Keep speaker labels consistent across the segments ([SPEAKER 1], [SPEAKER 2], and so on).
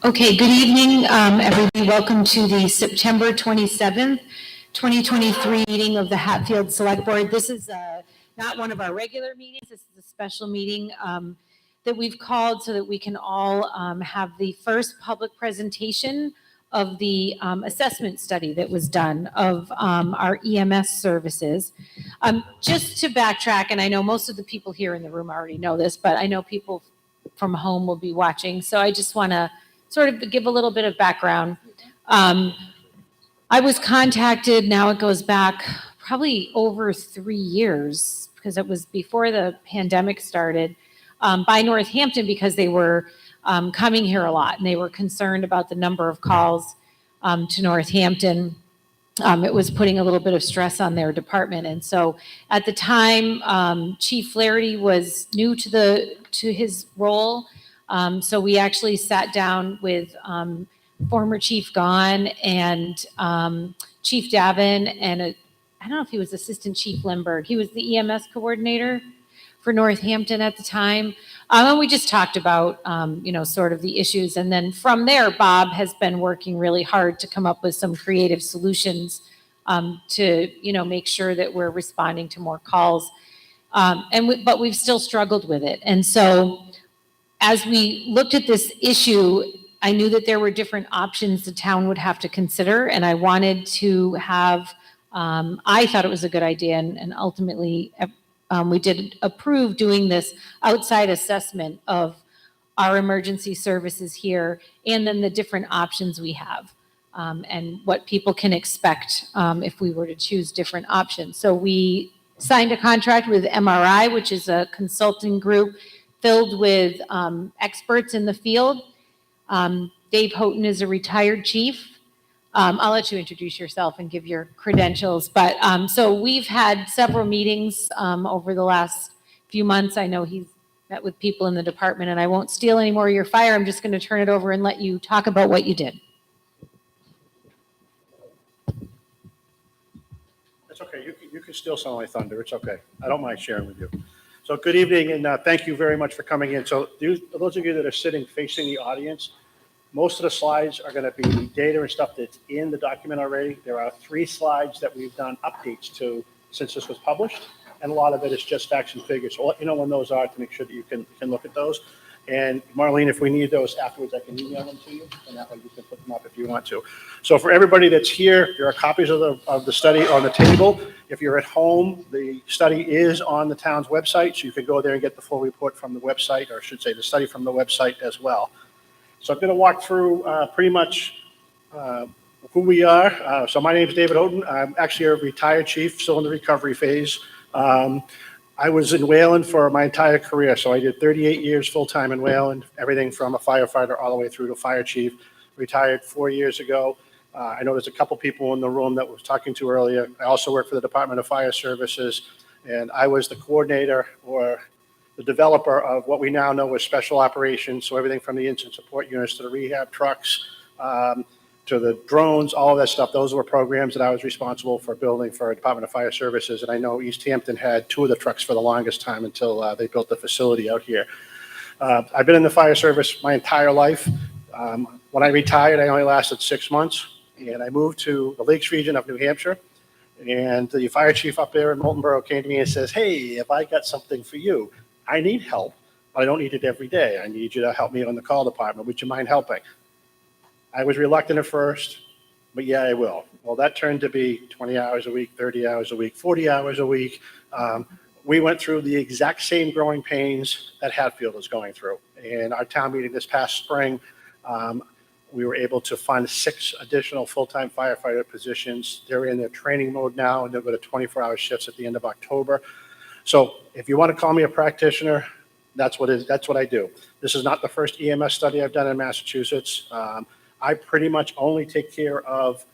[SPEAKER 1] Okay, good evening, everybody. Welcome to the September 27th, 2023 meeting of the Hatfield Select Board. This is not one of our regular meetings. This is a special meeting that we've called so that we can all have the first public presentation of the assessment study that was done of our EMS services. Just to backtrack, and I know most of the people here in the room already know this, but I know people from home will be watching, so I just want to sort of give a little bit of background. I was contacted, now it goes back probably over 3 years, because it was before the pandemic started, by Northampton because they were coming here a lot and they were concerned about the number of calls to Northampton. It was putting a little bit of stress on their department. And so at the time, Chief Flaherty was new to his role. So we actually sat down with former Chief Gahn and Chief Davin and I don't know if he was Assistant Chief Lindbergh. He was the EMS coordinator for Northampton at the time. And we just talked about, sort of the issues. And then from there, Bob has been working really hard to come up with some creative solutions to, make sure that we're responding to more calls. But we've still struggled with it. And so as we looked at this issue, I knew that there were different options the town would have to consider, and I wanted to have, I thought it was a good idea, and ultimately we did approve doing this outside assessment of our emergency services here, and then the different options we have, and what people can expect if we were to choose different options. So we signed a contract with MRI, which is a consulting group filled with experts in the field. Dave Houghton is a retired chief. I'll let you introduce yourself and give your credentials. But so we've had several meetings over the last few months. I know he's met with people in the department, and I won't steal any more of your fire. I'm just going to turn it over and let you talk about what you did.
[SPEAKER 2] That's okay. You can steal some of my thunder. It's okay. I don't mind sharing with you. So good evening, and thank you very much for coming in. So those of you that are sitting facing the audience, most of the slides are going to be data and stuff that's in the document already. There are 3 slides that we've done updates to since this was published, and a lot of it is just facts and figures. So I'll let you know when those are to make sure that you can look at those. And Marlene, if we need those afterwards, I can email them to you, and that way you can put them up if you want to. So for everybody that's here, there are copies of the study on the table. If you're at home, the study is on the town's website, so you can go there and get the full report from the website, or I should say the study from the website as well. So I'm going to walk through pretty much who we are. So my name is David Houghton. I'm actually a retired chief, still in the recovery phase. I was in Wayland for my entire career, so I did 38 years full-time in Wayland, everything from a firefighter all the way through to fire chief. Retired 4 years ago. I know there's a couple people in the room that was talking to earlier. I also work for the Department of Fire Services, and I was the coordinator or the developer of what we now know as special operations. So everything from the incident support units to the rehab trucks, to the drones, all of that stuff. Those were programs that I was responsible for building for Department of Fire Services. And I know East Hampton had 2 of the trucks for the longest time until they built the facility out here. I've been in the fire service my entire life. When I retired, I only lasted 6 months, and I moved to the Lakes region of New Hampshire. And the fire chief up there in Moulton Borough came to me and says, "Hey, if I got something for you, I need help, but I don't need it every day. I need you to help me on the call department. Would you mind helping?" I was reluctant at first, but yeah, I will. Well, that turned to be 20 hours a week, 30 hours a week, 40 hours a week. We went through the exact same growing pains that Hatfield is going through. In our town meeting this past spring, we were able to fund 6 additional full-time firefighter positions. They're in their training mode now, and they'll go to 24-hour shifts at the end of October. So if you want to call me a practitioner, that's what I do. This is not the first EMS study I've done in Massachusetts. I pretty much only take care of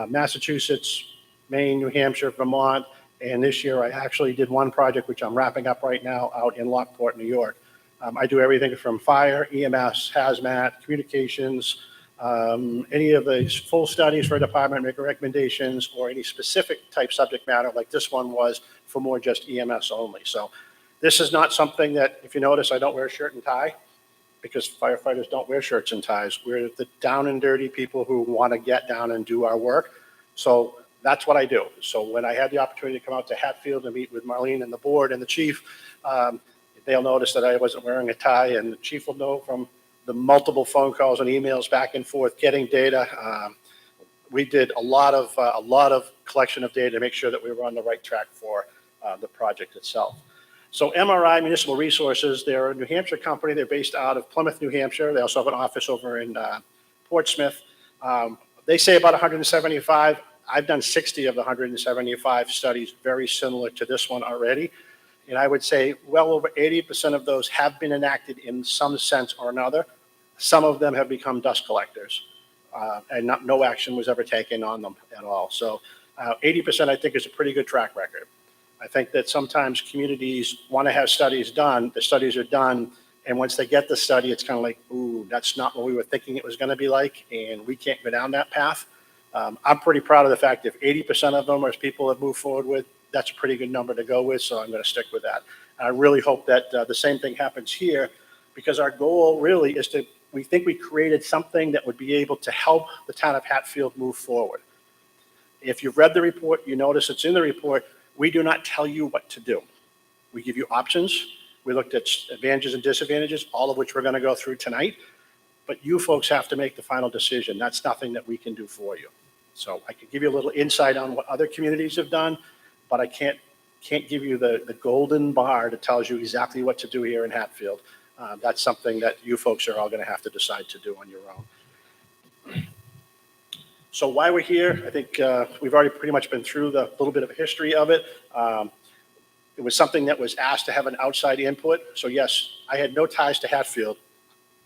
[SPEAKER 2] Massachusetts, Maine, New Hampshire, Vermont, and this year I actually did one project, which I'm wrapping up right now, out in Lockport, New York. I do everything from fire, EMS, hazmat, communications, any of the full studies for a department, make recommendations, or any specific type subject matter like this one was for more just EMS only. So this is not something that, if you notice, I don't wear a shirt and tie. because firefighters don't wear shirts and ties. We're the down and dirty people who want to get down and do our work. So that's what I do. So when I had the opportunity to come out to Hatfield and meet with Marlene and the board and the chief, they'll notice that I wasn't wearing a tie, and the chief will know from the multiple phone calls and emails back and forth, getting data. We did a lot of collection of data to make sure that we were on the right track for the project itself. So MRI, Municipal Resources, they're a New Hampshire company. They're based out of Plymouth, New Hampshire. They also have an office over in Portsmouth. They say about 175. I've done 60 of the 175 studies, very similar to this one already. And I would say well over 80% of those have been enacted in some sense or another. Some of them have become dust collectors, and no action was ever taken on them at all. So 80% I think is a pretty good track record. I think that sometimes communities want to have studies done, the studies are done, and once they get the study, it's kind of like, ooh, that's not what we were thinking it was going to be like, and we can't go down that path. I'm pretty proud of the fact if 80% of them are people have moved forward with, that's a pretty good number to go with, so I'm going to stick with that. And I really hope that the same thing happens here, because our goal really is to, we think we created something that would be able to help the town of Hatfield move forward. If you've read the report, you notice it's in the report. We do not tell you what to do. We give you options. We looked at advantages and disadvantages, all of which we're going to go through tonight. But you folks have to make the final decision. That's nothing that we can do for you. So I can give you a little insight on what other communities have done, but I can't give you the golden bar that tells you exactly what to do here in Hatfield. That's something that you folks are all going to have to decide to do on your own. So why we're here, I think we've already pretty much been through the little bit of a history of it. It was something that was asked to have an outside input. So yes, I had no ties to Hatfield.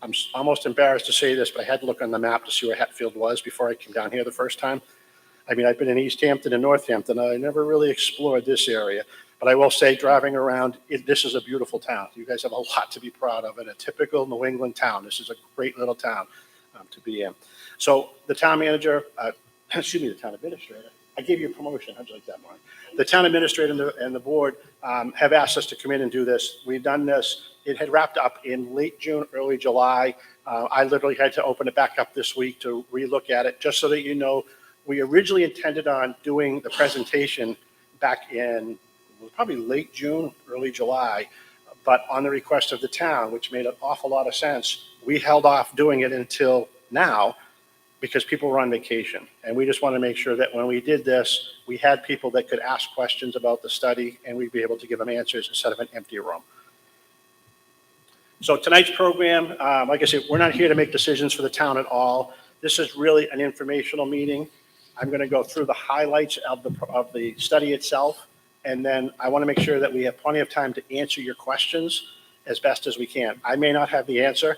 [SPEAKER 2] I'm almost embarrassed to say this, but I had to look on the map to see where Hatfield was before I came down here the first time. I mean, I've been in East Hampton and Northampton. I never really explored this area. But I will say, driving around, this is a beautiful town. You guys have a lot to be proud of in a typical New England town. This is a great little town to be in. So the town manager, excuse me, the town administrator, I gave you a promotion. How'd you like that, Mark? The town administrator and the board have asked us to come in and do this. We've done this. It had wrapped up in late June, early July. I literally had to open it back up this week to relook at it, just so that you know, we originally intended on doing the presentation back in probably late June, early July, but on the request of the town, which made an awful lot of sense, we held off doing it until now because people were on vacation. And we just want to make sure that when we did this, we had people that could ask questions about the study and we'd be able to give them answers instead of an empty room. So tonight's program, like I said, we're not here to make decisions for the town at all. This is really an informational meeting. I'm going to go through the highlights of the study itself, and then I want to make sure that we have plenty of time to answer your questions as best as we can. I may not have the answer.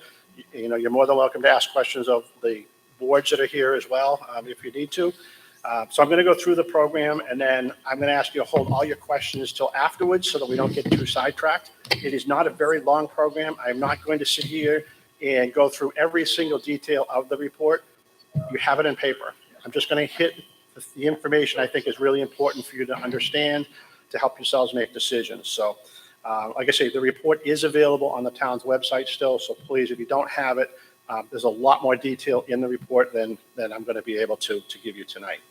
[SPEAKER 2] You know, you're more than welcome to ask questions of the boards that are here as well, if you need to. So I'm going to go through the program, and then I'm going to ask you to hold all your questions till afterwards so that we don't get too sidetracked. It is not a very long program. I'm not going to sit here and go through every single detail of the report. You have it in paper. I'm just going to hit the information I think is really important for you to understand to help yourselves make decisions. So like I say, the report is available on the town's website still. So please, if you don't have it, there's a lot more detail in the report than I'm going to be able to give you tonight.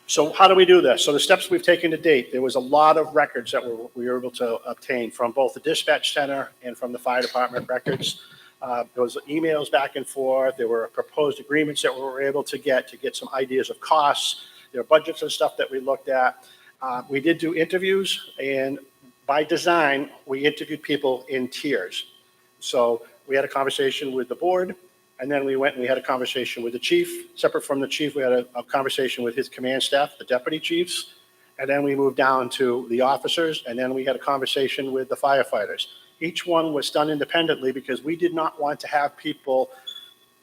[SPEAKER 2] So how do we do this? So the steps we've taken to date, there was a lot of records that we were able to obtain from both the dispatch center and from the fire department records. There was emails back and forth. There were proposed agreements that we were able to get some ideas of costs. There were budgets and stuff that we looked at. We did do interviews, and by design, we interviewed people in tiers. So we had a conversation with the board, and then we went and we had a conversation with the chief. Separate from the chief, we had a conversation with his command staff, the deputy chiefs, and then we moved down to the officers, and then we had a conversation with the firefighters. Each one was done independently because we did not want to have people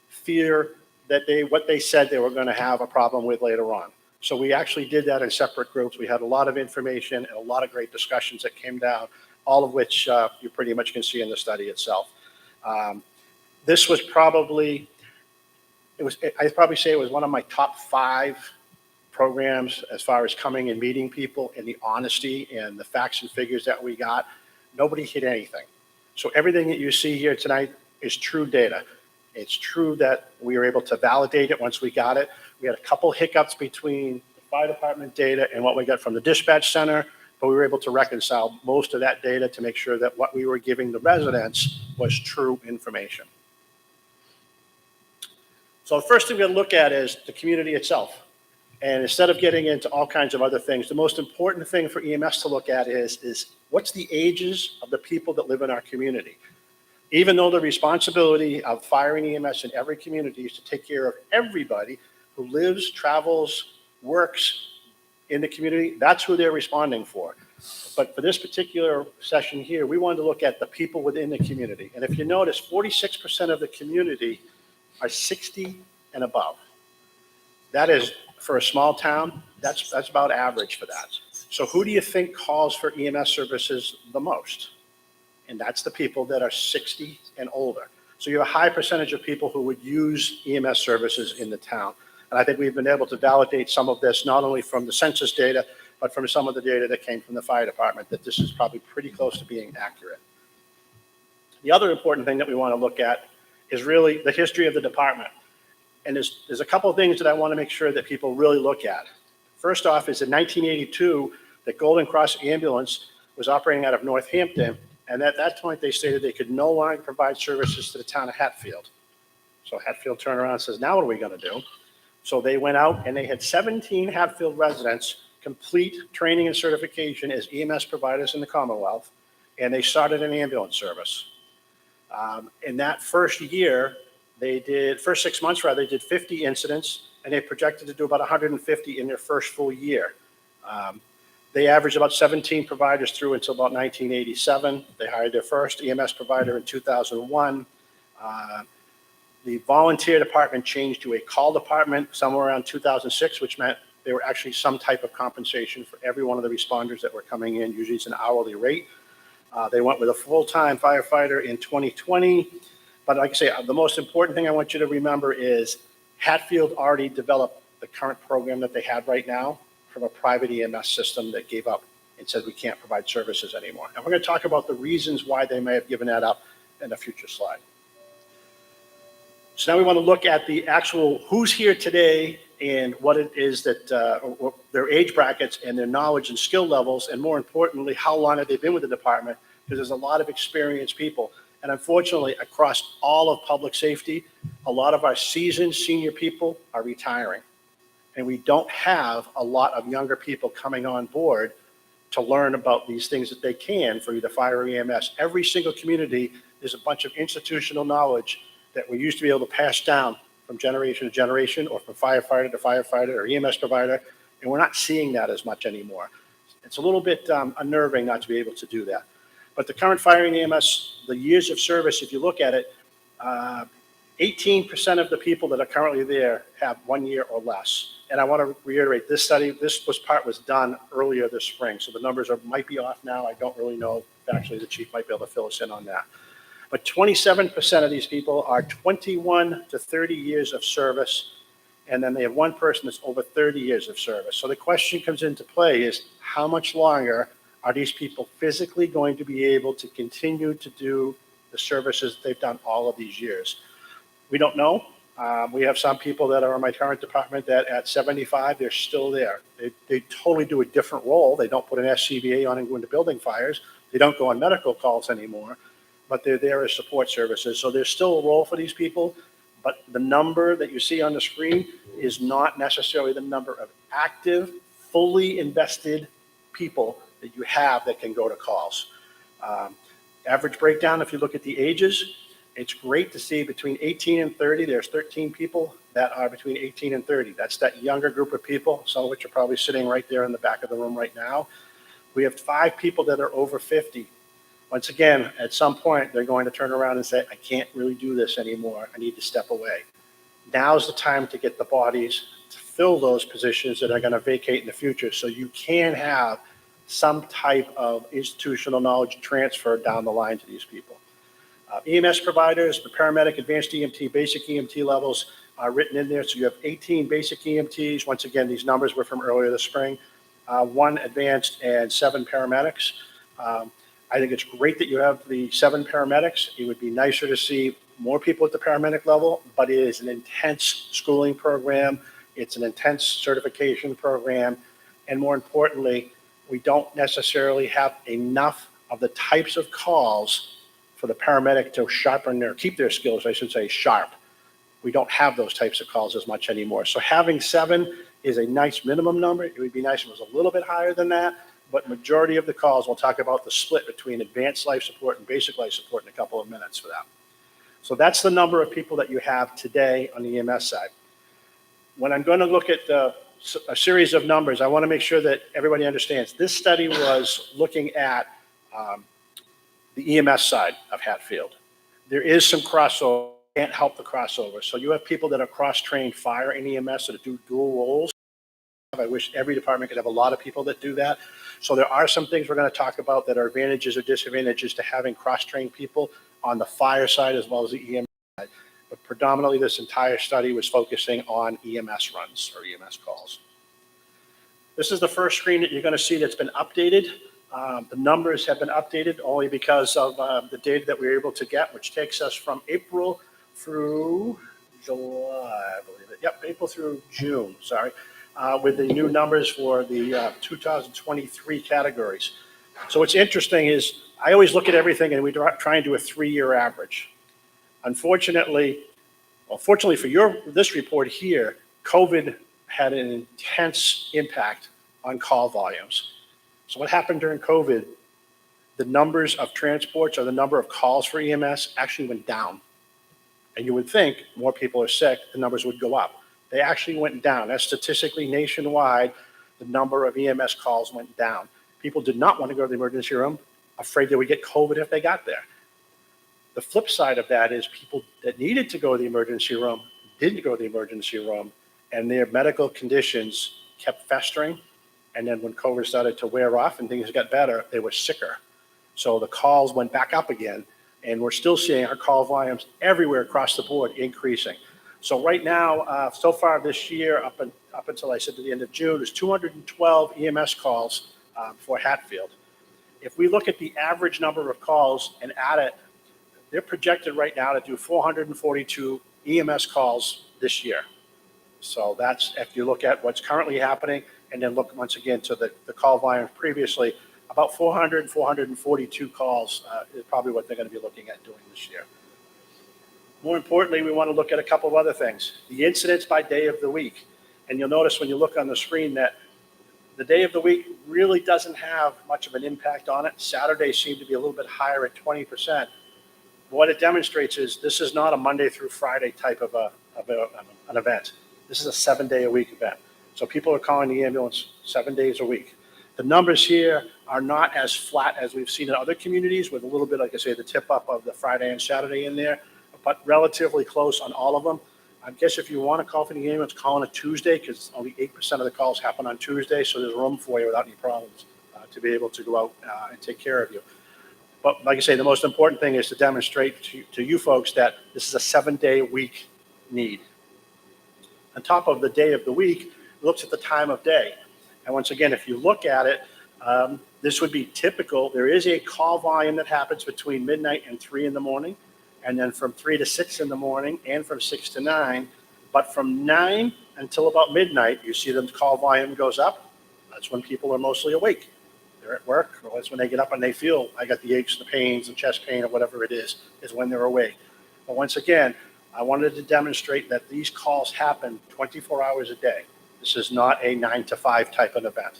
[SPEAKER 2] fear that what they said they were going to have a problem with later on. So we actually did that in separate groups. We had a lot of information and a lot of great discussions that came down, all of which you pretty much can see in the study itself. This was probably, I'd probably say it was one of my top 5 programs as far as coming and meeting people and the honesty and the facts and figures that we got. Nobody hid anything. So everything that you see here tonight is true data. It's true that we were able to validate it once we got it. We had a couple hiccups between the fire department data and what we got from the dispatch center, but we were able to reconcile most of that data to make sure that what we were giving the residents was true information. So the first thing we're going to look at is the community itself. And instead of getting into all kinds of other things, the most important thing for EMS to look at is what's the ages of the people that live in our community. Even though the responsibility of fire and EMS in every community is to take care of everybody who lives, travels, works in the community, that's who they're responding for. But for this particular session here, we wanted to look at the people within the community. And if you notice, 46% of the community are 60 and above. That is, for a small town, that's about average for that. So who do you think calls for EMS services the most? And that's the people that are 60 and older. So you have a high percentage of people who would use EMS services in the town. And I think we've been able to validate some of this, not only from the census data, but from some of the data that came from the fire department, that this is probably pretty close to being accurate. The other important thing that we want to look at is really the history of the department. And there's a couple of things that I want to make sure that people really look at. First off is in 1982, the Golden Cross Ambulance was operating out of Northampton. And at that point, they stated they could no longer provide services to the town of Hatfield. So Hatfield turned around and says, now what are we going to do? So they went out and they had 17 Hatfield residents complete training and certification as EMS providers in the Commonwealth, and they started an ambulance service. In that first year, first 6 months, they did 50 incidents, and they projected to do about 150 in their first full year. They averaged about 17 providers through until about 1987. They hired their first EMS provider in 2001. The volunteer department changed to a call department somewhere around 2006, which meant there were actually some type of compensation for every one of the responders that were coming in. Usually it's an hourly rate. They went with a full-time firefighter in 2020. But like I say, the most important thing I want you to remember is Hatfield already developed the current program that they had right now from a private EMS system that gave up and said we can't provide services anymore. And we're going to talk about the reasons why they may have given that up in a future slide. So now we want to look at the actual who's here today and what it is that their age brackets and their knowledge and skill levels, and more importantly, how long have they been with the department, because there's a lot of experienced people. And unfortunately, across all of public safety, a lot of our seasoned senior people are retiring. And we don't have a lot of younger people coming on board to learn about these things that they can for either fire or EMS. Every single community, there's a bunch of institutional knowledge that we used to be able to pass down from generation to generation, or from firefighter to firefighter or EMS provider, and we're not seeing that as much anymore. It's a little bit unnerving not to be able to do that. But the current fire and EMS, the years of service, if you look at it, 18% of the people that are currently there have 1 year or less. And I want to reiterate, this study, part was done earlier this spring, so the numbers might be off now. I don't really know. Actually, the chief might be able to fill us in on that. But 27% of these people are 21 to 30 years of service, and then they have one person that's over 30 years of service. So the question comes into play is, how much longer are these people physically going to be able to continue to do the services that they've done all of these years? We don't know. We have some people that are in my current department that at 75, they're still there. They totally do a different role. They don't put an SCBA on and go into building fires. They don't go on medical calls anymore, but they're there as support services. So there's still a role for these people, but the number that you see on the screen is not necessarily the number of active, fully invested people that you have that can go to calls. Average breakdown, if you look at the ages, it's great to see between 18 and 30, there's 13 people that are between 18 and 30. That's that younger group of people, some of which are probably sitting right there in the back of the room right now. We have 5 people that are over 50. Once again, at some point, they're going to turn around and say, I can't really do this anymore. I need to step away. Now's the time to get the bodies to fill those positions that are going to vacate in the future, so you can have some type of institutional knowledge transfer down the line to these people. EMS providers, the paramedic, advanced EMT, basic EMT levels are written in there. So you have 18 basic EMTs. Once again, these numbers were from earlier this spring. 1 advanced and 7 paramedics. I think it's great that you have the 7 paramedics. It would be nicer to see more people at the paramedic level, but it is an intense schooling program. It's an intense certification program. And more importantly, we don't necessarily have enough of the types of calls for the paramedic to sharpen keep their skills, I should say, sharp. We don't have those types of calls as much anymore. So having 7 is a nice minimum number. It would be nice if it was a little bit higher than that, but majority of the calls, we'll talk about the split between advanced life support and basic life support in a couple of minutes for that. So that's the number of people that you have today on the EMS side. When I'm going to look at a series of numbers, I want to make sure that everybody understands. This study was looking at the EMS side of Hatfield. There is some crossover. Can't help the crossover. So you have people that are cross-trained fire and EMS that do dual roles. I wish every department could have a lot of people that do that. So there are some things we're going to talk about that are advantages or disadvantages to having cross-trained people on the fire side as well as the EMS side. But predominantly this entire study was focusing on EMS runs or EMS calls. This is the first screen that you're going to see that's been updated. The numbers have been updated only because of the data that we were able to get, which takes us from April through July, I believe it. Yep, April through June, sorry, with the new numbers for the 2023 categories. So what's interesting is I always look at everything and we try and do a 3-year average. Unfortunately, well, fortunately for this report here, COVID had an intense impact on call volumes. So what happened during COVID, the numbers of transports or the number of calls for EMS actually went down. And you would think more people are sick, the numbers would go up. They actually went down. That's statistically nationwide, the number of EMS calls went down. People did not want to go to the emergency room, afraid they would get COVID if they got there. The flip side of that is people that needed to go to the emergency room didn't go to the emergency room, and their medical conditions kept festering. And then when COVID started to wear off and things got better, they were sicker. So the calls went back up again. And we're still seeing our call volumes everywhere across the board increasing. So right now, so far this year, up until I said to the end of June, there's 212 EMS calls for Hatfield. If we look at the average number of calls and add it, they're projected right now to do 442 EMS calls this year. So that's if you look at what's currently happening and then look once again to the call volume previously, about 442 calls is probably what they're going to be looking at doing this year. More importantly, we want to look at a couple of other things. The incidents by day of the week. And you'll notice when you look on the screen that the day of the week really doesn't have much of an impact on it. Saturdays seem to be a little bit higher at 20%. What it demonstrates is this is not a Monday through Friday type of an event. This is a 7-day-a-week event. So people are calling the ambulance 7 days a week. The numbers here are not as flat as we've seen in other communities with a little bit, like I say, the tip up of the Friday and Saturday in there, but relatively close on all of them. I guess if you want to call for the ambulance, call on a Tuesday because only 8% of the calls happen on Tuesday, so there's room for you without any problems to be able to go out and take care of you. But like I say, the most important thing is to demonstrate to you folks that this is a 7-day-a-week need. On top of the day of the week, it looks at the time of day. And once again, if you look at it, this would be typical. There is a call volume that happens between midnight and 3 in the morning, and then from 3 to 6 in the morning, and from 6 to 9. But from 9 until about midnight, you see the call volume goes up. That's when people are mostly awake. They're at work, or that's when they get up and they feel, I got the aches, the pains, the chest pain, or whatever it is when they're awake. But once again, I wanted to demonstrate that these calls happen 24 hours a day. This is not a 9 to 5 type of event.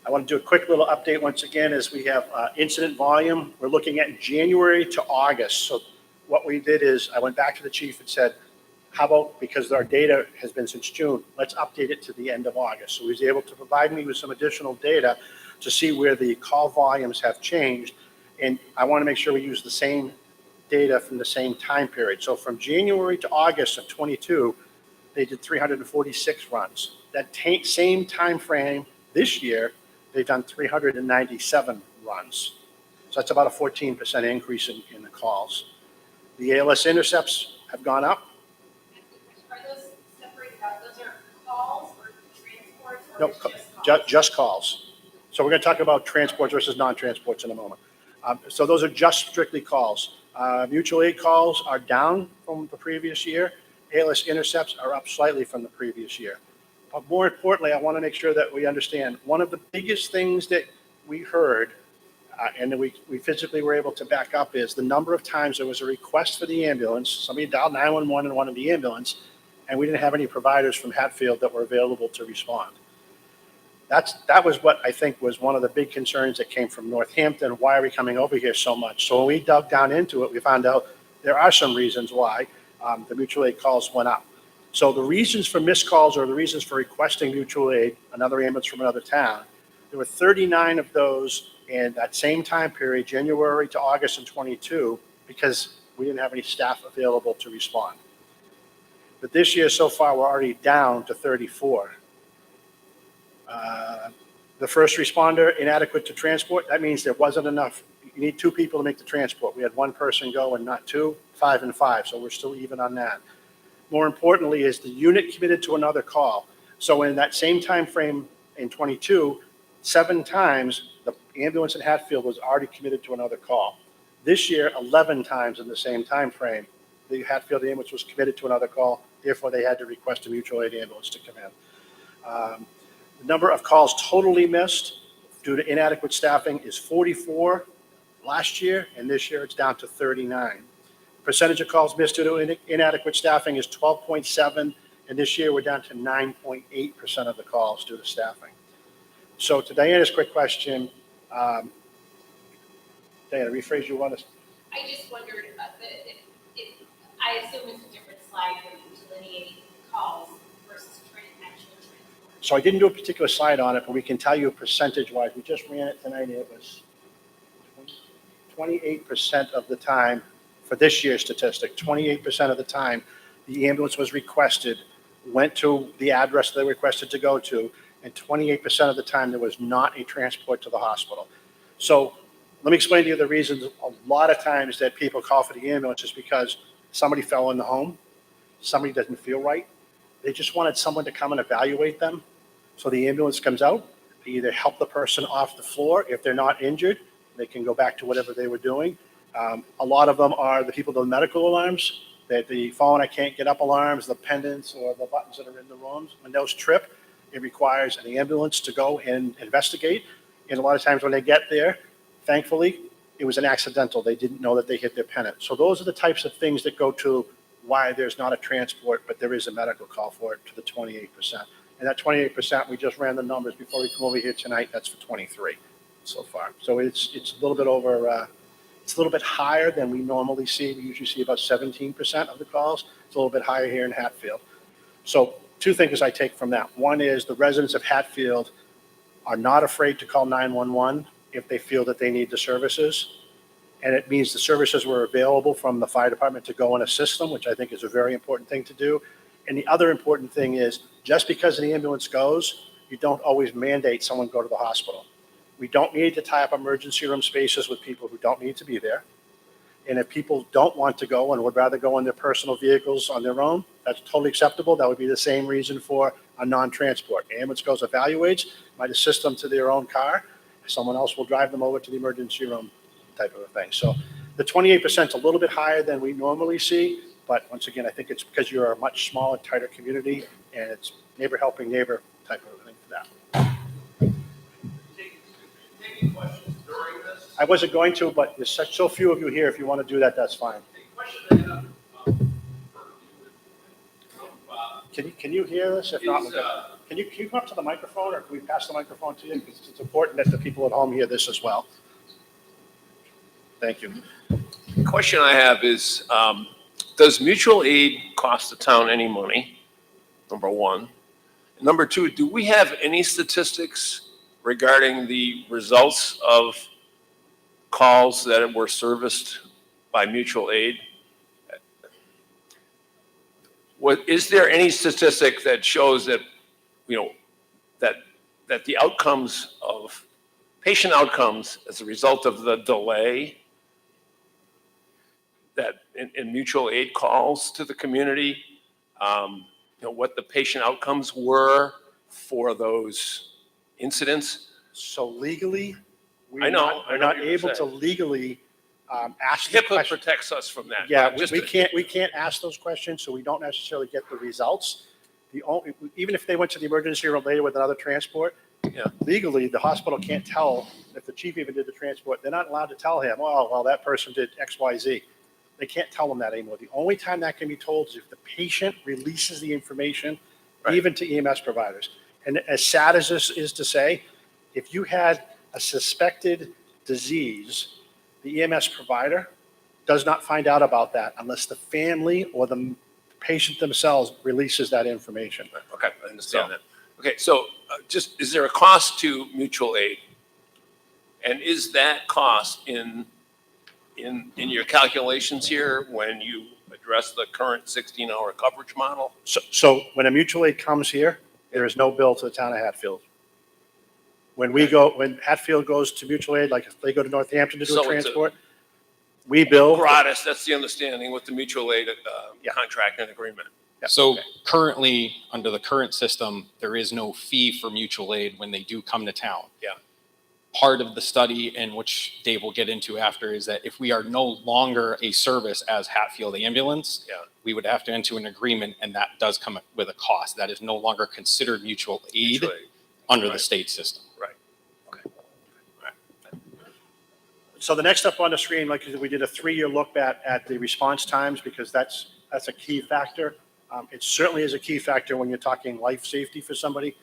[SPEAKER 2] I want to do a quick little update once again as we have incident volume. We're looking at January to August. So what we did is I went back to the chief and said, how about, because our data has been since June, let's update it to the end of August. So he was able to provide me with some additional data to see where the call volumes have changed. And I want to make sure we use the same data from the same time period. So from January to August of 22, they did 346 runs. That same time frame this year, they've done 397 runs. So that's about a 14% increase in the calls. The ALS intercepts have gone up.
[SPEAKER 3] Are those separated out? Those are calls or transports or
[SPEAKER 2] No, just calls. So we're going to talk about transports versus non-transports in a moment. So those are just strictly calls. Mutual aid calls are down from the previous year. ALS intercepts are up slightly from the previous year. But more importantly, I want to make sure that we understand one of the biggest things that we heard and that we physically were able to back up is the number of times there was a request for the ambulance. Somebody dialed 911 and wanted the ambulance, and we didn't have any providers from Hatfield that were available to respond. That was what I think was one of the big concerns that came from Northampton. Why are we coming over here so much? So when we dug down into it, we found out there are some reasons why the mutual aid calls went up. So the reasons for missed calls or the reasons for requesting mutual aid, another ambulance from another town, there were 39 of those in that same time period, January to August in 22, because we didn't have any staff available to respond. But this year so far, we're already down to 34. The first responder inadequate to transport, that means there wasn't enough. You need 2 people to make the transport. We had 1 person go and not 2, 5 and 5, so we're still even on that. More importantly is the unit committed to another call. So in that same time frame in 22, 7 times the ambulance in Hatfield was already committed to another call. This year, 11 times in the same time frame, the Hatfield ambulance was committed to another call. Therefore, they had to request a mutual aid ambulance to come in. The number of calls totally missed due to inadequate staffing is 44 last year, and this year it's down to 39. Percentage of calls missed due to inadequate staffing is 12.7, and this year we're down to 9.8% of the calls due to staffing. So to Diana's quick question, Diana, rephrase you want to.
[SPEAKER 3] I just wondered if I assume it's a different slide where you delineate calls versus actual transport.
[SPEAKER 2] So I didn't do a particular slide on it, but we can tell you percentage-wise. We just ran it tonight, and it was 28% of the time for this year's statistic. 28% of the time the ambulance was requested, went to the address they requested to go to, and 28% of the time there was not a transport to the hospital. So let me explain to you the reasons. A lot of times that people call for the ambulance is because somebody fell in the home, somebody doesn't feel right. They just wanted someone to come and evaluate them. So the ambulance comes out, they either help the person off the floor. If they're not injured, they can go back to whatever they were doing. A lot of them are the people with medical alarms, that the phone I can't get up alarms, the pendants or the buttons that are in the rooms. When those trip, it requires an ambulance to go and investigate. And a lot of times when they get there, thankfully, it was an accidental. They didn't know that they hit their pennant. So those are the types of things that go to why there's not a transport, but there is a medical call for it to the 28%. And that 28%, we just ran the numbers before we come over here tonight. That's for 23 so far. So it's a little bit over, it's a little bit higher than we normally see. We usually see about 17% of the calls. It's a little bit higher here in Hatfield. So 2 things I take from that. One is the residents of Hatfield are not afraid to call 911 if they feel that they need the services. And it means the services were available from the fire department to go and assist them, which I think is a very important thing to do. And the other important thing is just because the ambulance goes, you don't always mandate someone go to the hospital. We don't need to tie up emergency room spaces with people who don't need to be there. And if people don't want to go and would rather go in their personal vehicles on their own, that's totally acceptable. That would be the same reason for a non-transport. Ambulance goes, evaluates, might assist them to their own car. Someone else will drive them over to the emergency room type of a thing. So the 28% is a little bit higher than we normally see. But once again, I think it's because you're a much smaller, tighter community, and it's neighbor helping neighbor type of thing for that.
[SPEAKER 4] Taking questions during this.
[SPEAKER 2] I wasn't going to, but there's so few of you here. If you want to do that, that's fine.
[SPEAKER 4] The question I have for you, Bob,
[SPEAKER 2] Can you hear us? If not, can you come up to the microphone, or can we pass the microphone to you? Because it's important that the people at home hear this as well. Thank you.
[SPEAKER 4] the question I have is, does mutual aid cost the town any money? Number one. Number two, do we have any statistics regarding the results of calls that were serviced by mutual aid? Is there any statistic that shows that, that the outcomes of patient outcomes as a result of the delay that in mutual aid calls to the community, what the patient outcomes were for those incidents?
[SPEAKER 2] So legally,
[SPEAKER 4] I know
[SPEAKER 2] we're
[SPEAKER 4] what
[SPEAKER 2] not
[SPEAKER 4] you're
[SPEAKER 2] able to
[SPEAKER 4] saying.
[SPEAKER 2] legally ask the
[SPEAKER 4] HIPAA
[SPEAKER 2] question.
[SPEAKER 4] protects us from that.
[SPEAKER 2] Yeah,
[SPEAKER 4] Just
[SPEAKER 2] we
[SPEAKER 4] to-
[SPEAKER 2] can't ask those questions, so we don't necessarily get the results. The only, even if they went to the emergency room later with another transport,
[SPEAKER 4] Yeah.
[SPEAKER 2] legally, the hospital can't tell, if the chief even did the transport, they're not allowed to tell him, oh, well, that person did X, Y, Z. They can't tell them that anymore. The only time that can be told is if the patient releases the information,
[SPEAKER 4] Right.
[SPEAKER 2] even to EMS providers. And as sad as this is to say, if you had a suspected disease, the EMS provider does not find out about that unless the family or the patient themselves releases that information.
[SPEAKER 4] Okay, I understand that. Okay, so just, is there a cost to mutual aid? And is that cost in your calculations here when you address the current 16-hour coverage model?
[SPEAKER 2] So when a mutual aid comes here, there is no bill to the town of Hatfield. When Hatfield goes to mutual aid, like if they go to Northampton to do
[SPEAKER 4] So
[SPEAKER 2] a
[SPEAKER 4] it's a-
[SPEAKER 2] transport, we bill.
[SPEAKER 4] Gratis, that's the understanding with the mutual aid
[SPEAKER 2] Yeah.
[SPEAKER 4] contract and agreement.
[SPEAKER 5] So currently, under the current system, there is no fee for mutual aid when they do come to town.
[SPEAKER 4] Yeah.
[SPEAKER 5] Part of the study, and which Dave will get into after, is that if we are no longer a service as Hatfield Ambulance,
[SPEAKER 4] Yeah.
[SPEAKER 5] we would have to enter an agreement, and that does come with a cost. That is no longer considered mutual aid
[SPEAKER 4] Mutual aid.
[SPEAKER 5] under the
[SPEAKER 4] Right.
[SPEAKER 5] state system.
[SPEAKER 2] So the next up on the screen, like we did a 3-year look back at the response times because that's a key factor. It certainly is a key factor when you're talking life safety for somebody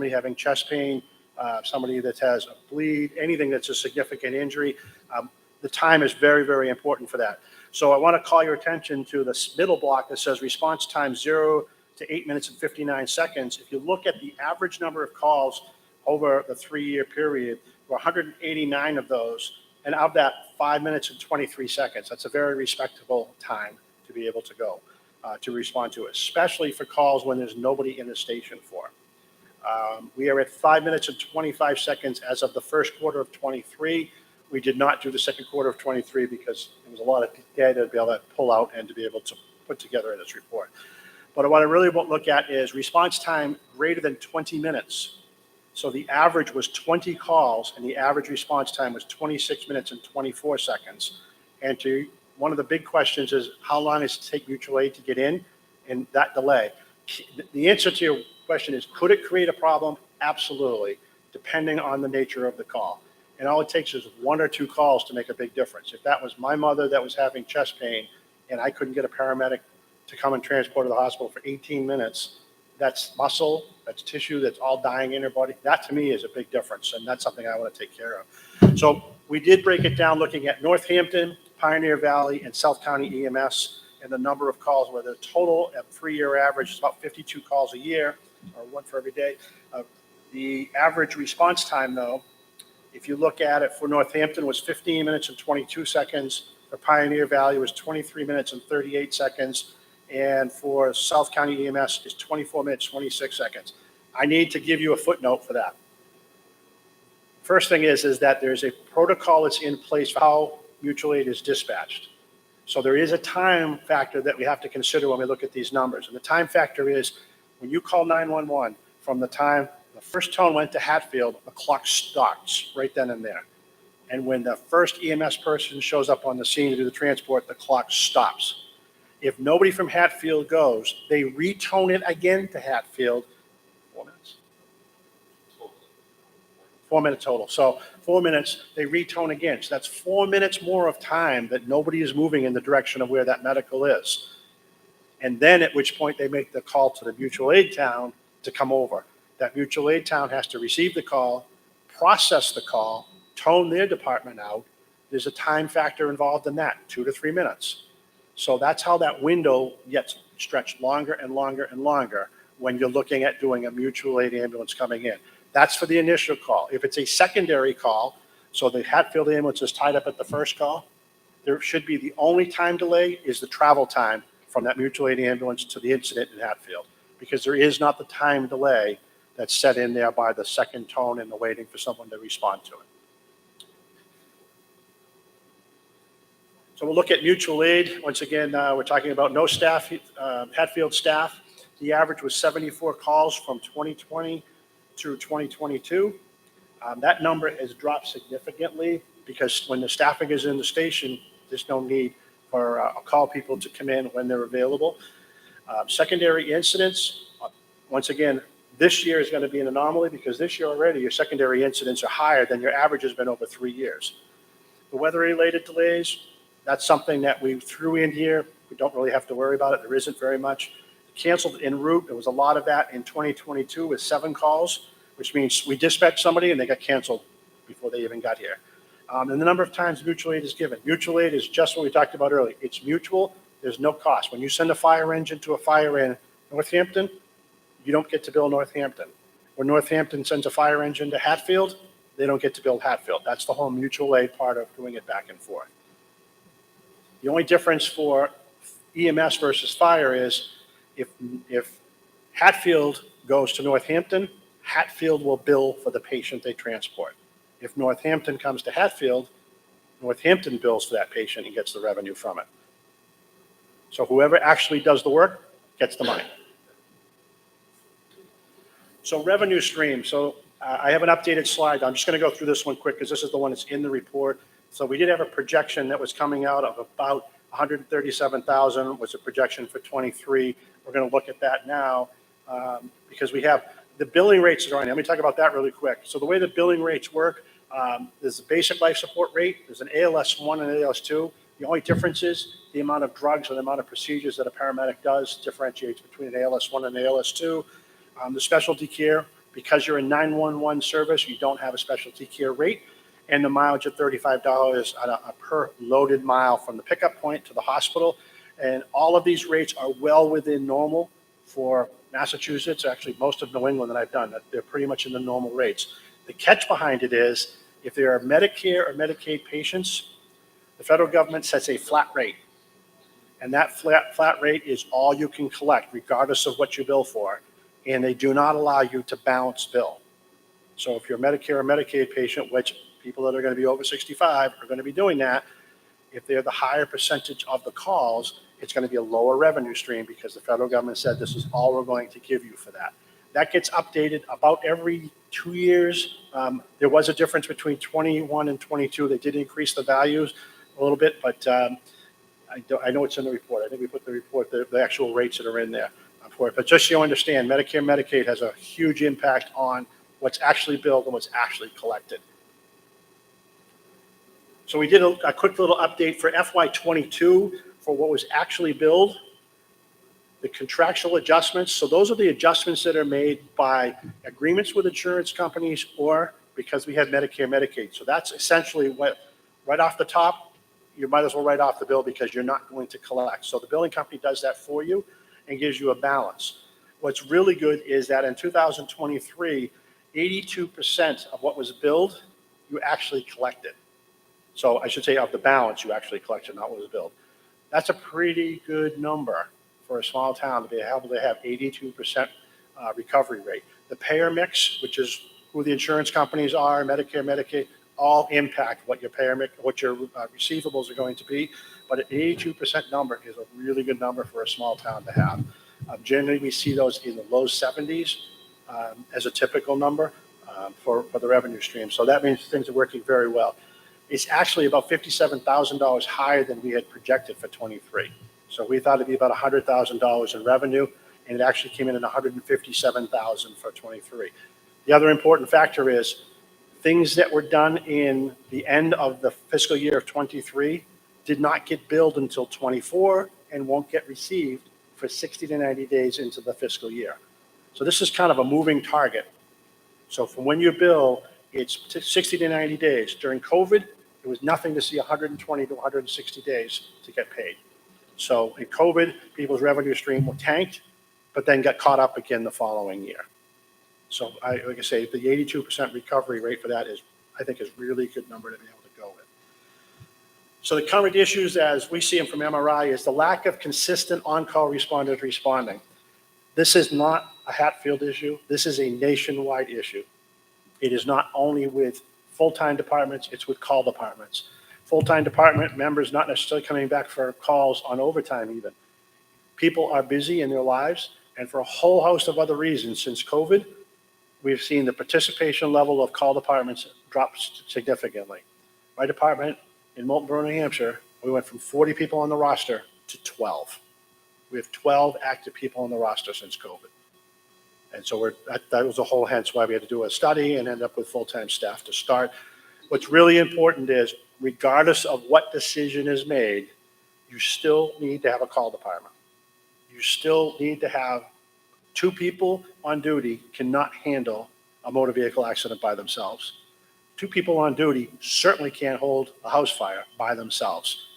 [SPEAKER 2] having chest pain, somebody that has a bleed, anything that's a significant injury. The time is very, very important for that. So I want to call your attention to this middle block that says response time 0 to 8 minutes and 59 seconds. If you look at the average number of calls over the 3-year period, there were 189 of those. And of that, 5 minutes and 23 seconds. That's a very respectable time to be able to go, to respond to, especially for calls when there's nobody in the station for. We are at 5 minutes and 25 seconds as of the first quarter of 23. We did not do the second quarter of 23 because there was a lot of data to be able to pull out and to be able to put together in this report. But what I really want to look at is response time greater than 20 minutes. So the average was 20 calls, and the average response time was 26 minutes and 24 seconds. And one of the big questions is, how long does it take mutual aid to get in? And that delay. The answer to your question is, could it create a problem? Absolutely, depending on the nature of the call. And all it takes is 1 or 2 calls to make a big difference. If that was my mother that was having chest pain, and I couldn't get a paramedic to come and transport her to the hospital for 18 minutes, that's muscle, that's tissue, that's all dying in her body. That to me is a big difference, and that's something I want to take care of. So we did break it down looking at Northampton, Pioneer Valley, and South County EMS, and the number of calls where the total at 3-year average is about 52 calls a year, or 1 for every day. The average response time, though, if you look at it for Northampton, was 15 minutes and 22 seconds. For Pioneer Valley was 23 minutes and 38 seconds. And for South County EMS is 24 minutes, 26 seconds. I need to give you a footnote for that. First thing is that there's a protocol that's in place for how mutual aid is dispatched. So there is a time factor that we have to consider when we look at these numbers. And the time factor is when you call 911, from the time the first tone went to Hatfield, the clock starts right then and there. And when the first EMS person shows up on the scene to do the transport, the clock stops. If nobody from Hatfield goes, they retone it again to Hatfield. 4 minutes? 4 minutes total. So 4 minutes, they retone again. So that's 4 minutes more of time that nobody is moving in the direction of where that medical is. And then at which point they make the call to the mutual aid town to come over. That mutual aid town has to receive the call, process the call, tone their department out. There's a time factor involved in that, 2 to 3 minutes. So that's how that window gets stretched longer and longer and longer when you're looking at doing a mutual aid ambulance coming in. That's for the initial call. If it's a secondary call, so the Hatfield ambulance is tied up at the first call, there should be the only time delay is the travel time from that mutual aid ambulance to the incident in Hatfield, because there is not the time delay that's set in there by the second tone and the waiting for someone to respond to it. So we'll look at mutual aid. Once again, we're talking about no staff, Hatfield staff. The average was 74 calls from 2020 through 2022. That number has dropped significantly because when the staffing is in the station, there's no need for call people to come in when they're available. Secondary incidents, once again, this year is going to be an anomaly because this year already your secondary incidents are higher than your average has been over 3 years. The weather-related delays, that's something that we threw in here. We don't really have to worry about it. There isn't very much. Canceled en route, there was a lot of that in 2022 with 7 calls, which means we dispatched somebody and they got canceled before they even got here. And the number of times mutual aid is given. Mutual aid is just what we talked about earlier. It's mutual. There's no cost. When you send a fire engine to a fire in Northampton, you don't get to bill Northampton. When Northampton sends a fire engine to Hatfield, they don't get to bill Hatfield. That's the whole mutual aid part of doing it back and forth. The only difference for EMS versus fire is if Hatfield goes to Northampton, Hatfield will bill for the patient they transport. If Northampton comes to Hatfield, Northampton bills for that patient and gets the revenue from it. So whoever actually does the work gets the money. So revenue stream. So I have an updated slide. I'm just going to go through this one quick because this is the one that's in the report. So we did have a projection that was coming out of about 137,000 was a projection for 23. We're going to look at that now because we have the billing rates are on. Let me talk about that really quick. So the way the billing rates work, there's a basic life support rate. There's an ALS 1 and ALS 2. The only difference is the amount of drugs or the amount of procedures that a paramedic does differentiates between an ALS 1 and ALS 2. The specialty care, because you're a 911 service, you don't have a specialty care rate. And the mileage of $35 on a per loaded mile from the pickup point to the hospital. And all of these rates are well within normal for Massachusetts, actually most of New England that I've done. They're pretty much in the normal rates. The catch behind it is if there are Medicare or Medicaid patients, the federal government sets a flat rate. And that flat rate is all you can collect, regardless of what you bill for. And they do not allow you to balance bill. So if you're a Medicare or Medicaid patient, which people that are going to be over 65 are going to be doing that, if they're the higher percentage of the calls, it's going to be a lower revenue stream because the federal government said this is all we're going to give you for that. That gets updated about every 2 years. There was a difference between 21 and 22. They did increase the values a little bit, but I know it's in the report. I think we put the report, the actual rates that are in there for it. But just so you understand, Medicare, Medicaid has a huge impact on what's actually billed and what's actually collected. So we did a quick little update for FY22 for what was actually billed, the contractual adjustments. So those are the adjustments that are made by agreements with insurance companies or because we have Medicare, Medicaid. So that's essentially what, right off the top, you might as well write off the bill because you're not going to collect. So the billing company does that for you and gives you a balance. What's really good is that in 2023, 82% of what was billed, you actually collected. So I should say of the balance, you actually collected, not what was billed. That's a pretty good number for a small town to be able to have 82% recovery rate. The payer mix, which is who the insurance companies are, Medicare, Medicaid, all impact what your payer mix, what your receivables are going to be. But an 82% number is a really good number for a small town to have. Generally, we see those in the low 70s as a typical number for the revenue stream. So that means things are working very well. It's actually about $57,000 higher than we had projected for 23. So we thought it'd be about $100,000 in revenue, and it actually came in at $157,000 for 23. The other important factor is things that were done in the end of the fiscal year of 23 did not get billed until 24 and won't get received for 60 to 90 days into the fiscal year. So this is kind of a moving target. So from when you bill, it's 60 to 90 days. During COVID, it was nothing to see 120 to 160 days to get paid. So in COVID, people's revenue stream were tanked, but then got caught up again the following year. So like I say, the 82% recovery rate for that is, I think, is really good number to be able to go with. So the current issues as we see them from MRI is the lack of consistent on-call responders responding. This is not a Hatfield issue. This is a nationwide issue. It is not only with full-time departments, it's with call departments. Full-time department members not necessarily coming back for calls on overtime even. People are busy in their lives, and for a whole host of other reasons since COVID, we've seen the participation level of call departments drop significantly. My department in Moulton, New Hampshire, we went from 40 people on the roster to 12. We have 12 active people on the roster since COVID. And so that was the whole hence why we had to do a study and end up with full-time staff to start. What's really important is, regardless of what decision is made, you still need to have a call department. You still need to have 2 people on duty cannot handle a motor vehicle accident by themselves. 2 people on duty certainly can't hold a house fire by themselves.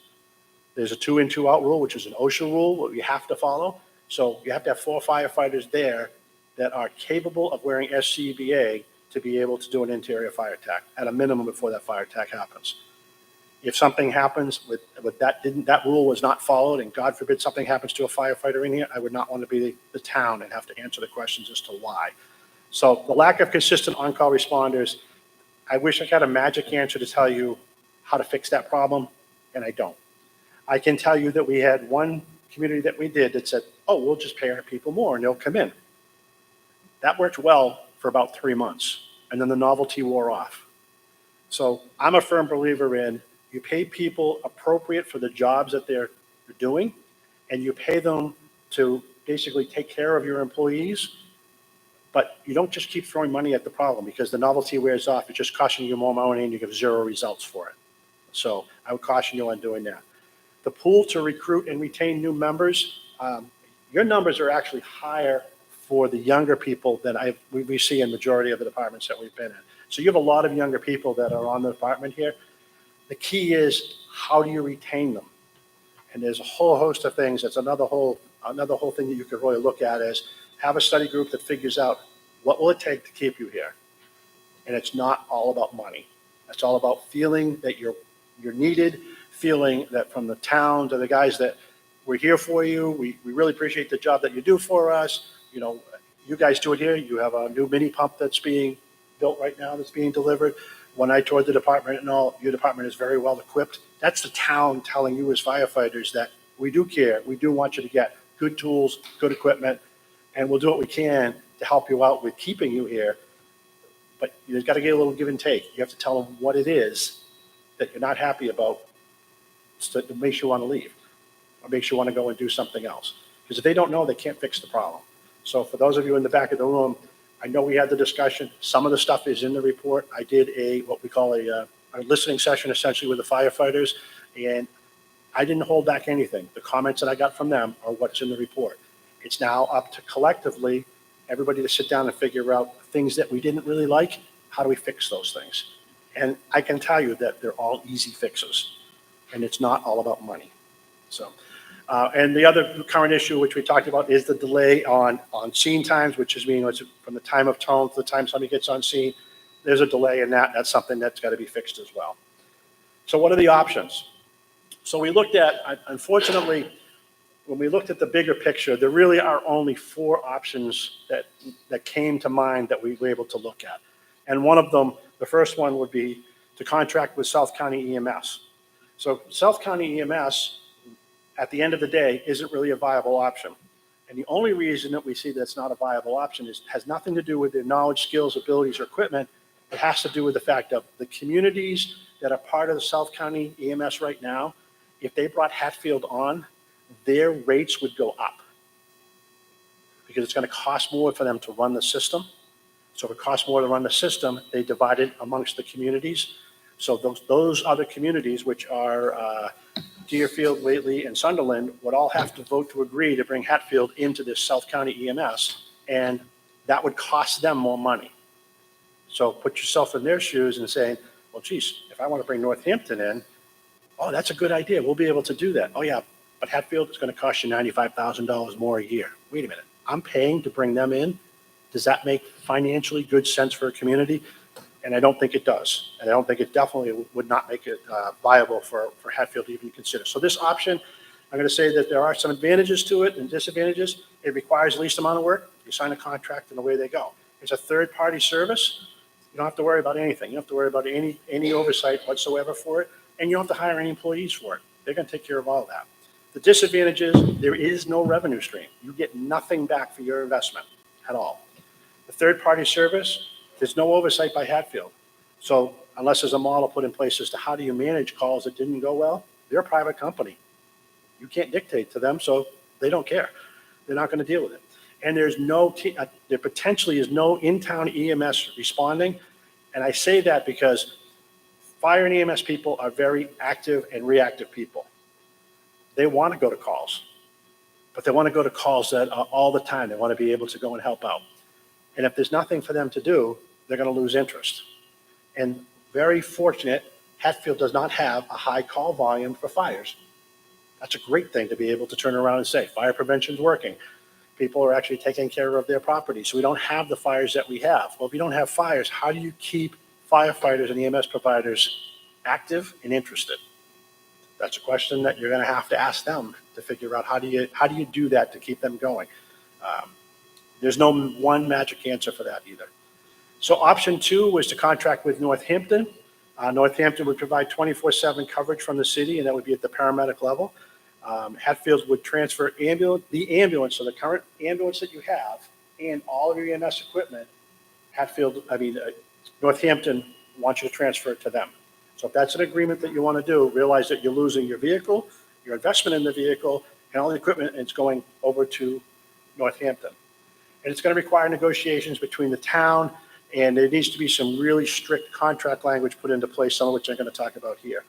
[SPEAKER 2] There's a 2 in, 2 out rule, which is an OSHA rule, what you have to follow. So you have to have 4 firefighters there that are capable of wearing SCBA to be able to do an interior fire attack at a minimum before that fire attack happens. If something happens with that rule was not followed, and God forbid something happens to a firefighter in here, I would not want to be the town and have to answer the questions as to why. So the lack of consistent on-call responders, I wish I had a magic answer to tell you how to fix that problem, and I don't. I can tell you that we had one community that we did that said, oh, we'll just pay our people more and they'll come in. That worked well for about 3 months, and then the novelty wore off. So I'm a firm believer in, you pay people appropriate for the jobs that they're doing, and you pay them to basically take care of your employees, but you don't just keep throwing money at the problem, because the novelty wears off. It's just costing you more money and you get 0 results for it. So I would caution you on doing that. The pool to recruit and retain new members, your numbers are actually higher for the younger people than we see in majority of the departments that we've been in. So you have a lot of younger people that are on the department here. The key is, how do you retain them? And there's a whole host of things. That's another whole thing that you could really look at, is have a study group that figures out what will it take to keep you here. And it's not all about money. It's all about feeling that you're needed, feeling that from the town to the guys that we're here for you. We really appreciate the job that you do for us. You know, you guys do it here. You have a new mini pump that's being built right now, that's being delivered. When I toured the department and all, your department is very well equipped. That's the town telling you as firefighters that we do care. We do want you to get good tools, good equipment, and we'll do what we can to help you out with keeping you here. But you've got to get a little give and take. You have to tell them what it is that you're not happy about, so that makes you want to leave or makes you want to go and do something else. Because if they don't know, they can't fix the problem. So for those of you in the back of the room, I know we had the discussion. Some of the stuff is in the report. I did what we call a listening session, essentially, with the firefighters, and I didn't hold back anything. The comments that I got from them are what's in the report. It's now up to collectively everybody to sit down and figure out things that we didn't really like. How do we fix those things? And I can tell you that they're all easy fixes, and it's not all about money. So. And the other current issue, which we talked about, is the delay on scene times, which is meaning from the time of tone to the time somebody gets on scene. There's a delay in that. That's something that's got to be fixed as well. So what are the options? So we looked at, unfortunately, when we looked at the bigger picture, there really are only 4 options that came to mind that we were able to look at. And one of them, the first one, would be to contract with South County EMS. So South County EMS, at the end of the day, isn't really a viable option. And the only reason that we see that's not a viable option has nothing to do with their knowledge, skills, abilities, or equipment. It has to do with the fact of the communities that are part of the South County EMS right now. If they brought Hatfield on, their rates would go up, because it's going to cost more for them to run the system. So if it costs more to run the system, they divide it amongst the communities. So those other communities, which are Deerfield, Whately, and Sunderland, would all have to vote to agree to bring Hatfield into this South County EMS, and that would cost them more money. So put yourself in their shoes and saying, well, geez, if I want to bring Northampton in, oh, that's a good idea. We'll be able to do that. Oh, yeah, but Hatfield is going to cost you $95,000 more a year. Wait a minute. I'm paying to bring them in. Does that make financially good sense for a community? And I don't think it does. And I don't think it definitely would not make it viable for Hatfield to even consider. So this option, I'm going to say that there are some advantages to it and disadvantages. It requires least amount of work. You sign a contract and away they go. It's a third-party service. You don't have to worry about anything. You don't have to worry about any oversight whatsoever for it. And you don't have to hire any employees for it. They're going to take care of all that. The disadvantage is there is no revenue stream. You get nothing back for your investment at all. The third-party service, there's no oversight by Hatfield. So unless there's a model put in place as to how do you manage calls that didn't go well, they're a private company. You can't dictate to them, so they don't care. They're not going to deal with it. And there's there potentially is no in-town EMS responding. And I say that because fire and EMS people are very active and reactive people. They want to go to calls, but they want to go to calls that are all the time. They want to be able to go and help out. And if there's nothing for them to do, they're going to lose interest. And very fortunate, Hatfield does not have a high call volume for fires. That's a great thing to be able to turn around and say, fire prevention's working. People are actually taking care of their property. So we don't have the fires that we have. Well, if you don't have fires, how do you keep firefighters and EMS providers active and interested? That's a question that you're going to have to ask them to figure out how do you do that to keep them going. There's no one magic answer for that either. So option 2 was to contract with Northampton. Northampton would provide 24/7 coverage from the city, and that would be at the paramedic level. Hatfield would transfer the ambulance, so the current ambulance that you have, and all of your EMS equipment. Northampton wants you to transfer it to them. So if that's an agreement that you want to do, realize that you're losing your vehicle, your investment in the vehicle, and all the equipment, and it's going over to Northampton. And it's going to require negotiations between the town, and there needs to be some really strict contract language put into place, some of which I'm going to talk about here.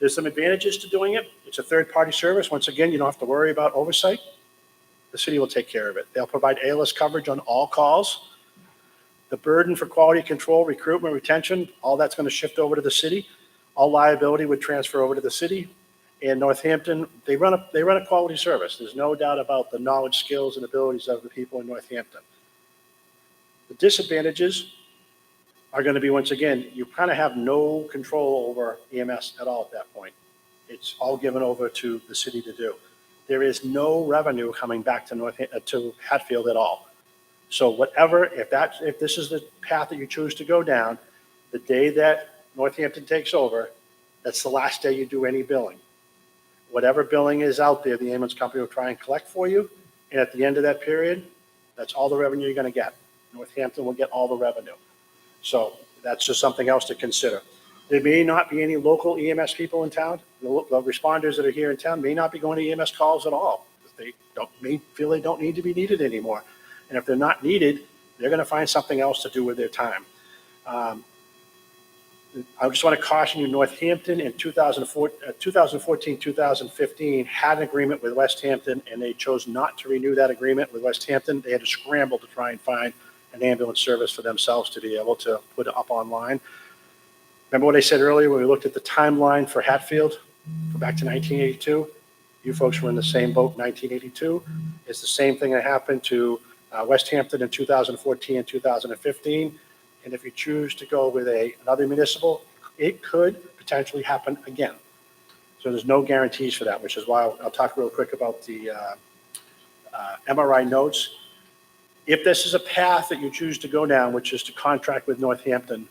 [SPEAKER 2] There's some advantages to doing it. It's a third-party service. Once again, you don't have to worry about oversight. The city will take care of it. They'll provide ALS coverage on all calls. The burden for quality control, recruitment, retention, all that's going to shift over to the city. All liability would transfer over to the city. And Northampton, they run a quality service. There's no doubt about the knowledge, skills, and abilities of the people in Northampton. The disadvantages are going to be, once again, you kind of have no control over EMS at all at that point. It's all given over to the city to do. There is no revenue coming back to Hatfield at all. So whatever, if this is the path that you choose to go down, the day that Northampton takes over, that's the last day you do any billing. Whatever billing is out there, the ambulance company will try and collect for you. And at the end of that period, that's all the revenue you're going to get. Northampton will get all the revenue. So that's just something else to consider. There may not be any local EMS people in town. The responders that are here in town may not be going to EMS calls at all. They may feel they don't need to be needed anymore. And if they're not needed, they're going to find something else to do with their time. I just want to caution you, Northampton in 2014, 2015 had an agreement with West Hampton, and they chose not to renew that agreement with West Hampton. They had to scramble to try and find an ambulance service for themselves to be able to put it up online. Remember what I said earlier when we looked at the timeline for Hatfield? Go back to 1982. You folks were in the same boat in 1982. It's the same thing that happened to West Hampton in 2014 and 2015. And if you choose to go with another municipal, it could potentially happen again. So there's no guarantees for that, which is why I'll talk real quick about the MRI notes. If this is a path that you choose to go down, which is to contract with Northampton,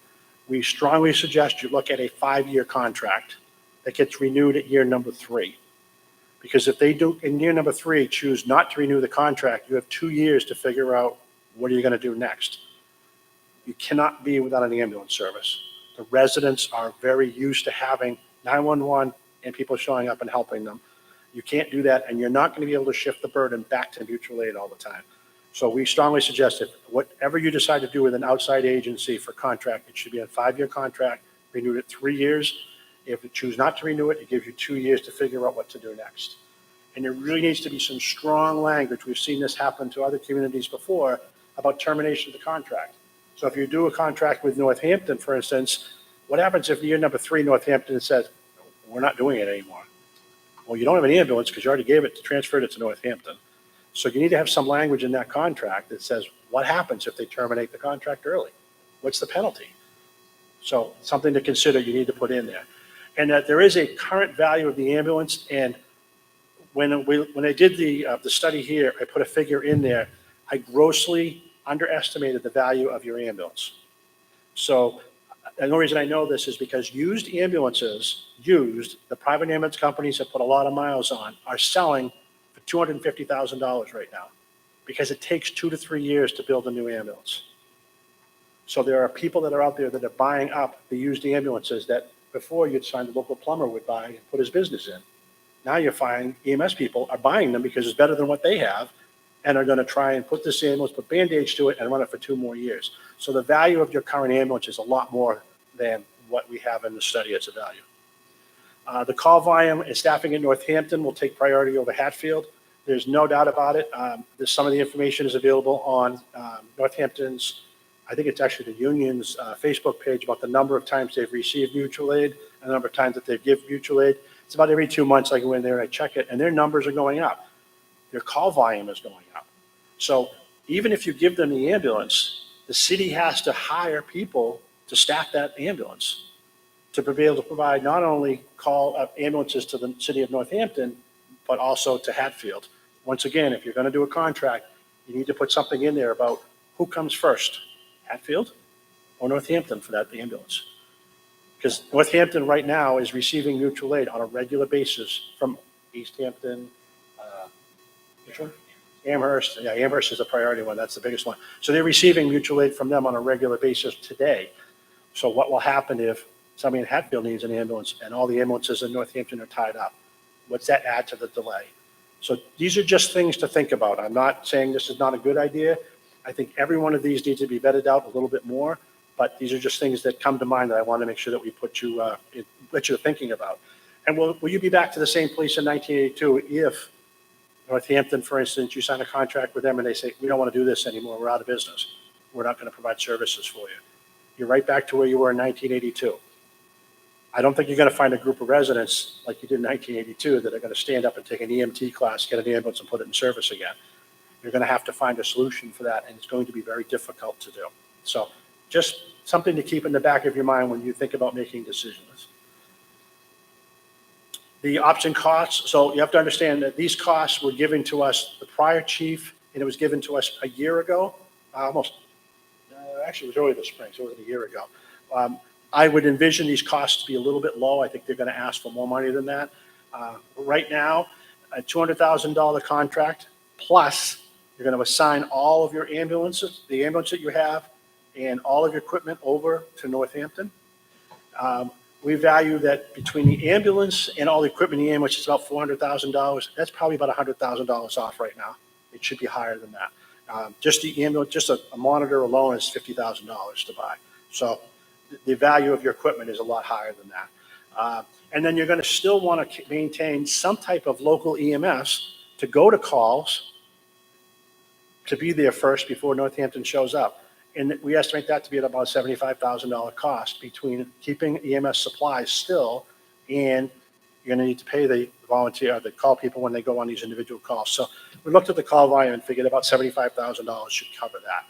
[SPEAKER 2] we strongly suggest you look at a 5-year contract that gets renewed at year number 3. Because if they do in year number 3 choose not to renew the contract, you have 2 years to figure out what are you going to do next. You cannot be without an ambulance service. The residents are very used to having 911 and people showing up and helping them. You can't do that, and you're not going to be able to shift the burden back to mutual aid all the time. So we strongly suggest that whatever you decide to do with an outside agency for contract, it should be a 5-year contract, renewed at 3 years. If you choose not to renew it, it gives you 2 years to figure out what to do next. And there really needs to be some strong language. We've seen this happen to other communities before about termination of the contract. So if you do a contract with Northampton, for instance, what happens if year number 3, Northampton says, we're not doing it anymore? Well, you don't have an ambulance because you already transferred it to Northampton. So you need to have some language in that contract that says what happens if they terminate the contract early? What's the penalty? So something to consider you need to put in there. And that there is a current value of the ambulance. And when I did the study here, I put a figure in there. I grossly underestimated the value of your ambulance. So the only reason I know this is because used ambulances, the private ambulance companies that put a lot of miles on, are selling for $250,000 right now because it takes 2 to 3 years to build a new ambulance. So there are people that are out there that are buying up the used ambulances that before you'd find the local plumber would buy and put his business in. Now you're finding EMS people are buying them because it's better than what they have and are going to try and put this ambulance, put Band-Aids to it and run it for 2 more years. So the value of your current ambulance is a lot more than what we have in the study as a value. The call volume and staffing in Northampton will take priority over Hatfield. There's no doubt about it. Some of the information is available on Northampton's, I think it's actually the union's Facebook page about the number of times they've received mutual aid and the number of times that they give mutual aid. It's about every 2 months I go in there and I check it, and their numbers are going up. Their call volume is going up. So even if you give them the ambulance, the city has to hire people to staff that ambulance to be able to provide not only call ambulances to the city of Northampton, but also to Hatfield. Once again, if you're going to do a contract, you need to put something in there about who comes first, Hatfield or Northampton for that ambulance. Because Northampton right now is receiving mutual aid on a regular basis from East Hampton, which one? Amherst. Yeah, Amherst is a priority one. That's the biggest one. So they're receiving mutual aid from them on a regular basis today. So what will happen if somebody in Hatfield needs an ambulance and all the ambulances in Northampton are tied up? What's that add to the delay? So these are just things to think about. I'm not saying this is not a good idea. I think every one of these needs to be vetted out a little bit more, but these are just things that come to mind that I want to make sure that we put you, that you're thinking about. And will you be back to the same place in 1982 if Northampton, for instance, you sign a contract with them and they say, we don't want to do this anymore, we're out of business, we're not going to provide services for you. You're right back to where you were in 1982. I don't think you're going to find a group of residents like you did in 1982 that are going to stand up and take an EMT class, get an ambulance and put it in service again. You're going to have to find a solution for that, and it's going to be very difficult to do. So just something to keep in the back of your mind when you think about making decisions. The option costs, so you have to understand that these costs were given to us, the prior chief, and it was given to us a year ago, actually it was early this spring, so it was a year ago. I would envision these costs to be a little bit low. I think they're going to ask for more money than that. Right now, a $200,000 contract, plus you're going to assign all of your ambulances, the ambulance that you have, and all of your equipment over to Northampton. We value that between the ambulance and all the equipment in the ambulance is about $400,000. That's probably about $100,000 off right now. It should be higher than that. Just the ambulance, just a monitor alone is $50,000 to buy. So the value of your equipment is a lot higher than that. And then you're going to still want to maintain some type of local EMS to go to calls, to be there first before Northampton shows up. And we estimate that to be at about a $75,000 cost between keeping EMS supplies still, and you're going to need to pay the volunteer, the call people when they go on these individual calls. So we looked at the call volume and figured about $75,000 should cover that.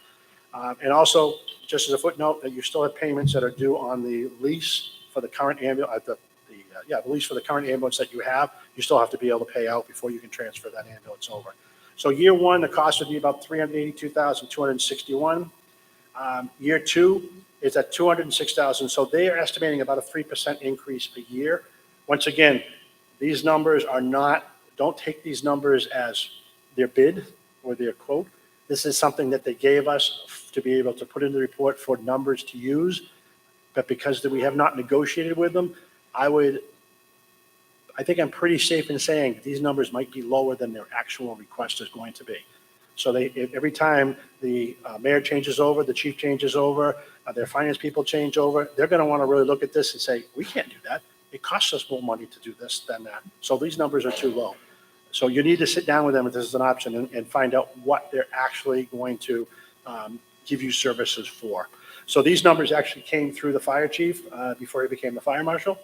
[SPEAKER 2] And also, just as a footnote, that you still have payments that are due on the lease for the current ambulance, the lease for the current ambulance that you have. You still have to be able to pay out before you can transfer that ambulance over. So year one, the cost would be about $382,261. Year two is at $206,000. So they are estimating about a 3% increase a year. Once again, these numbers are not, don't take these numbers as their bid or their quote. This is something that they gave us to be able to put in the report for numbers to use. But because we have not negotiated with them, I think I'm pretty safe in saying these numbers might be lower than their actual request is going to be. So every time the mayor changes over, the chief changes over, their finance people change over, they're going to want to really look at this and say, we can't do that. It costs us more money to do this than that. So these numbers are too low. So you need to sit down with them if this is an option and find out what they're actually going to give you services for. So these numbers actually came through the fire chief before he became the fire marshal.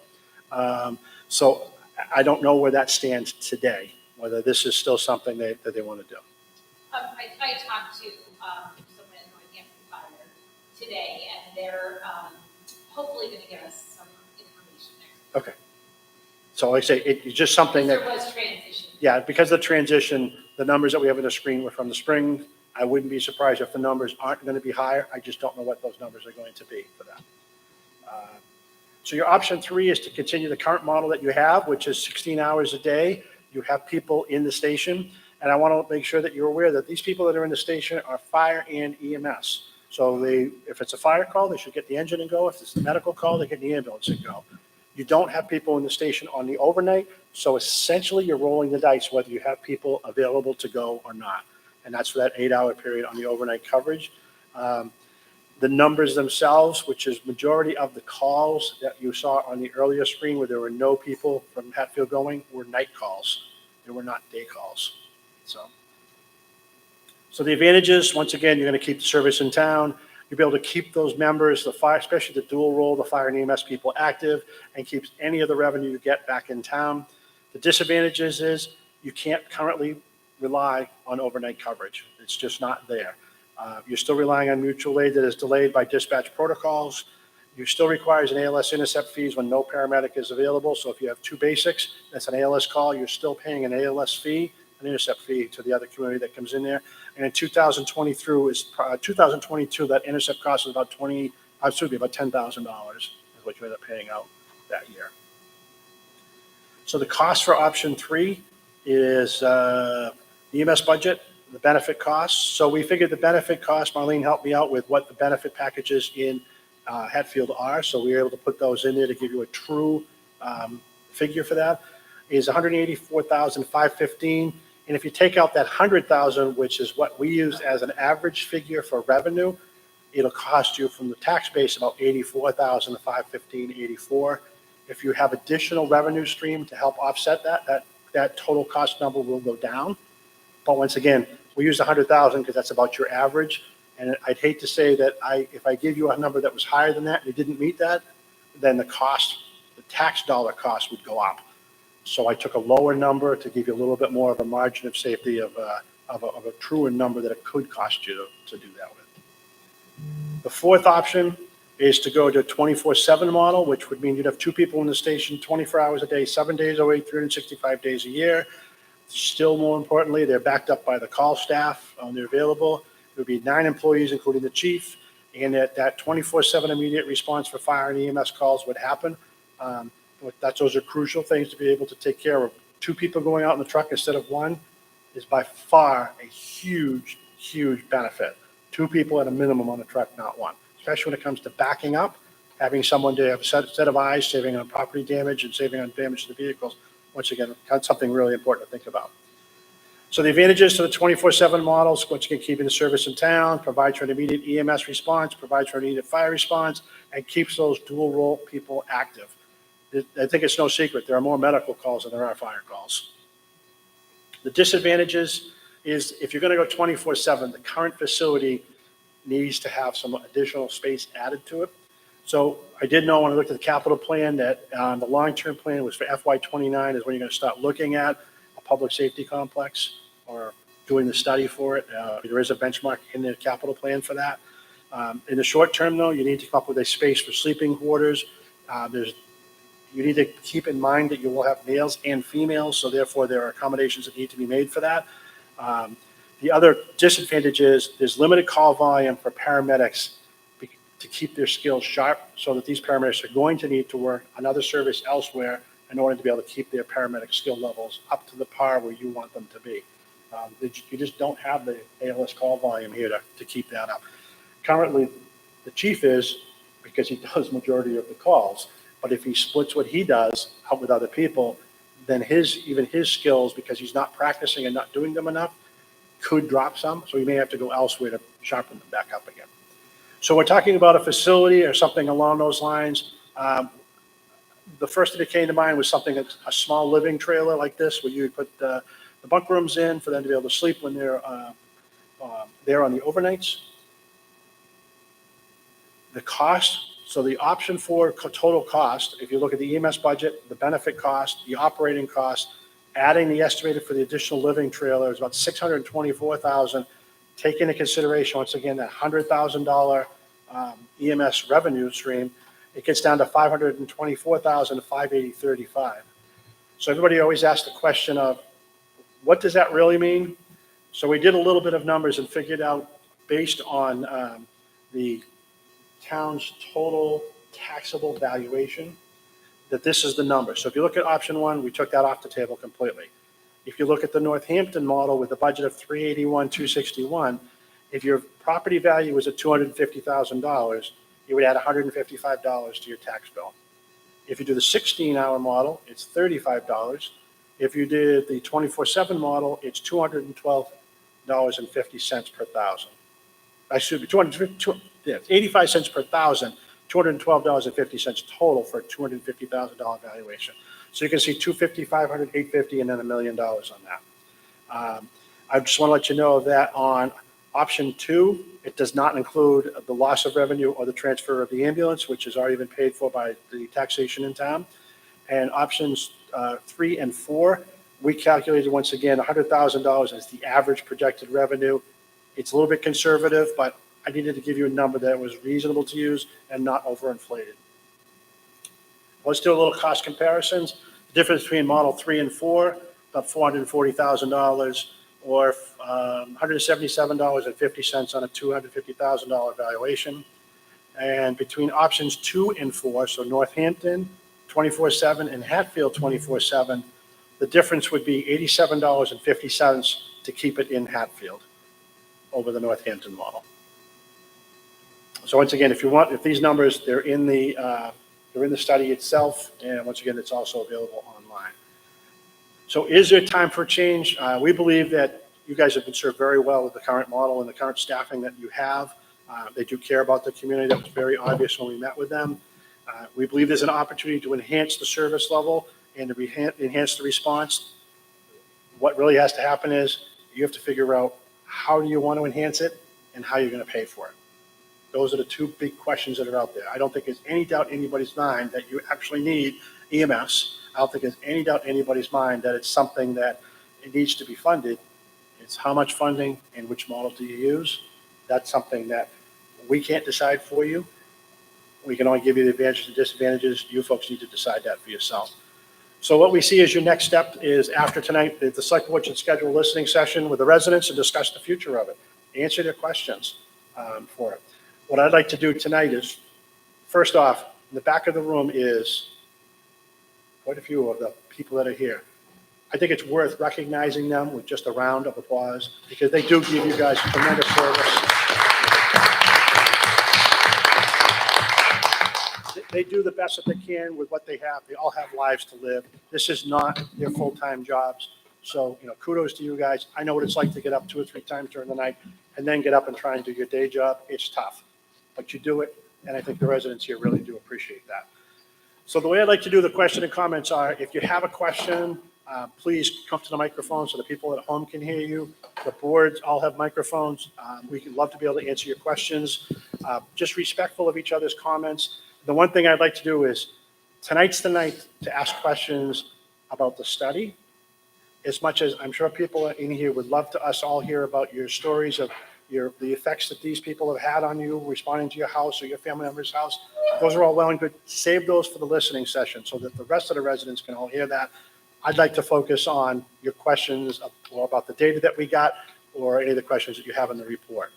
[SPEAKER 2] So I don't know where that stands today, whether this is still something that they want to do.
[SPEAKER 3] I talked to someone at Northampton Fire today, and they're hopefully going to give us some information next week.
[SPEAKER 2] Okay. So like I say, it's just something that.
[SPEAKER 3] There was transition.
[SPEAKER 2] Yeah, because of the transition, the numbers that we have in the screen were from the spring. I wouldn't be surprised if the numbers aren't going to be higher. I just don't know what those numbers are going to be for that. So your option 3 is to continue the current model that you have, which is 16 hours a day. You have people in the station, And I want to make sure that you're aware that these people that are in the station are fire and EMS. So if it's a fire call, they should get the engine and go. If it's a medical call, they get the ambulance and go. You don't have people in the station on the overnight, so essentially you're rolling the dice whether you have people available to go or not. And that's for that 8-hour period on the overnight coverage. The numbers themselves, which is majority of the calls that you saw on the earlier screen where there were no people from Hatfield going, were night calls. They were not day calls. So the advantages, once again, you're going to keep the service in town. You'll be able to keep those members, the fire, especially the dual role, the fire and EMS people active, and keeps any of the revenue you get back in town. The disadvantages is you can't currently rely on overnight coverage. It's just not there. You're still relying on mutual aid that is delayed by dispatch protocols. You still requires an ALS intercept fees when no paramedic is available. So if you have two basics, that's an ALS call, you're still paying an ALS fee, an intercept fee to the other community that comes in there. And in 2022, that intercept cost is about $10,000 is what you end up paying out that year. So the cost for option 3 is the EMS budget, the benefit costs. So we figured the benefit cost, Marlene helped me out with what the benefit packages in Hatfield are. So we were able to put those in there to give you a true figure for that. Is $184,515. And if you take out that $100,000, which is what we use as an average figure for revenue, it'll cost you from the tax base about $84,515.84. If you have additional revenue stream to help offset that total cost number will go down. But once again, we use 100,000 because that's about your average. And I'd hate to say that if I give you a number that was higher than that and you didn't meet that, then the tax dollar cost would go up. So I took a lower number to give you a little bit more of a margin of safety of a truer number that it could cost you to do that with. The fourth option is to go to a 24/7 model, which would mean you'd have two people in the station 24 hours a day, 7 days a week, 365 days a year. Still more importantly, they're backed up by the call staff. They're available. There would be 9 employees, including the chief, and that 24/7 immediate response for fire and EMS calls would happen. Those are crucial things to be able to take care of. 2 people going out in the truck instead of 1 is by far a huge, huge benefit. 2 people at a minimum on the truck, not 1. Especially when it comes to backing up, having someone to have a set of eyes, saving on property damage and saving on damage to the vehicles. Once again, that's something really important to think about. So the advantages to the 24/7 models, once again, keeping the service in town, provides for an immediate EMS response, provides for an immediate fire response, and keeps those dual role people active. I think it's no secret, there are more medical calls than there are fire calls. The disadvantages is if you're going to go 24/7, the current facility needs to have some additional space added to it. So I did know when I looked at the capital plan that the long-term plan was for FY29 is when you're going to start looking at a public safety complex or doing the study for it. There is a benchmark in the capital plan for that. In the short term, though, you need to come up with a space for sleeping quarters. You need to keep in mind that you will have males and females, so therefore there are accommodations that need to be made for that. The other disadvantage is there's limited call volume for paramedics to keep their skills sharp, so that these paramedics are going to need to work another service elsewhere in order to be able to keep their paramedic skill levels up to the par where you want them to be. You just don't have the ALS call volume here to keep that up. Currently, the chief is, because he does majority of the calls, but if he splits what he does out with other people, then even his skills, because he's not practicing and not doing them enough, could drop some. So he may have to go elsewhere to sharpen them back up again. So we're talking about a facility or something along those lines. The first thing that came to mind was something that's a small living trailer like this, where you put the bunk rooms in for them to be able to sleep when they're there on the overnights. The cost. So the option for total cost, if you look at the EMS budget, the benefit cost, the operating cost, adding the estimated for the additional living trailer is about $624,000. Take into consideration, once again, that $100,000 EMS revenue stream, it gets down to $524,000 to $580.35. So everybody always asks the question of, what does that really mean? So we did a little bit of numbers and figured out, based on the town's total taxable valuation, that this is the number. So if you look at option 1, we took that off the table completely. If you look at the Northampton model with a budget of 381, 261, if your property value was at $250,000, you would add $155 to your tax bill. If you do the 16-hour model, it's $35. If you did the 24/7 model, it's $212.50 per thousand. Excuse me, 85 cents per thousand, $212.50 total for a $250,000 valuation. So you can see 250, 500, 850, and then $1 million on that. I just want to let you know that on option 2, it does not include the loss of revenue or the transfer of the ambulance, which has already been paid for by the taxation in town. And options 3 and 4, we calculated once again $100,000 as the average projected revenue. It's a little bit conservative, but I needed to give you a number that was reasonable to use and not overinflated. Let's do a little cost comparisons. The difference between model 3 and 4, about $440,000 or $177.50 on a $250,000 valuation. And between options 2 and 4, so Northampton 24/7 and Hatfield 24/7, the difference would be $87.50 to keep it in Hatfield over the Northampton model. So once again, if these numbers, they're in the study itself, and once again, it's also available online. So is there time for change? We believe that you guys have been served very well with the current model and the current staffing that you have. They do care about the community. That was very obvious when we met with them. We believe there's an opportunity to enhance the service level and to enhance the response. What really has to happen is you have to figure out how do you want to enhance it and how you're going to pay for it. Those are the two big questions that are out there. I don't think there's any doubt in anybody's mind that you actually need EMS. I don't think there's any doubt in anybody's mind that it's something that it needs to be funded. It's how much funding and which model do you use. That's something that we can't decide for you. We can only give you the advantages and disadvantages. You folks need to decide that for yourself. So what we see as your next step is after tonight, the select board should schedule a listening session with the residents and discuss the future of it. Answer their questions for it. What I'd like to do tonight is, first off, in the back of the room is quite a few of the people that are here. I think it's worth recognizing them with just a round of applause because they do give you guys tremendous service. They do the best that they can with what they have. They all have lives to live. This is not their full-time jobs. So, kudos to you guys. I know what it's like to get up 2 or 3 times during the night and then get up and try and do your day job. It's tough, but you do it. And I think the residents here really do appreciate that. So the way I'd like to do the question and comments are, if you have a question, please come to the microphone so the people at home can hear you. The boards all have microphones. We'd love to be able to answer your questions. Just respectful of each other's comments. The one thing I'd like to do is, tonight's the night to ask questions about the study. As much as I'm sure people in here would love to us all hear about your stories of the effects that these people have had on you, responding to your house or your family member's house. Those are all well and good. Save those for the listening session so that the rest of the residents can all hear that. I'd like to focus on your questions or about the data that we got or any of the questions that you have in the report.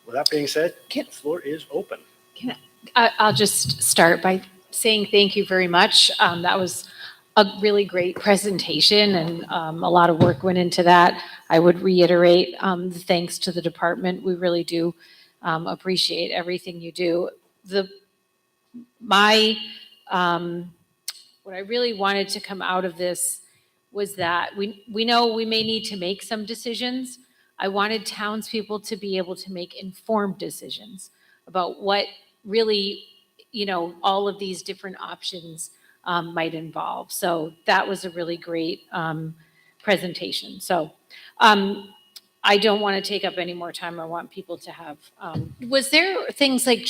[SPEAKER 2] With that being said, the floor is open.
[SPEAKER 1] I'll just start by saying thank you very much. That was a really great presentation and a lot of work went into that. I would reiterate the thanks to the department. We really do appreciate everything you do. What I really wanted to come out of this was that we know we may need to make some decisions. I wanted townspeople to be able to make informed decisions about what really, all of these different options might involve. So that was a really great presentation. So I don't want to take up any more time. I want people to have, was there things like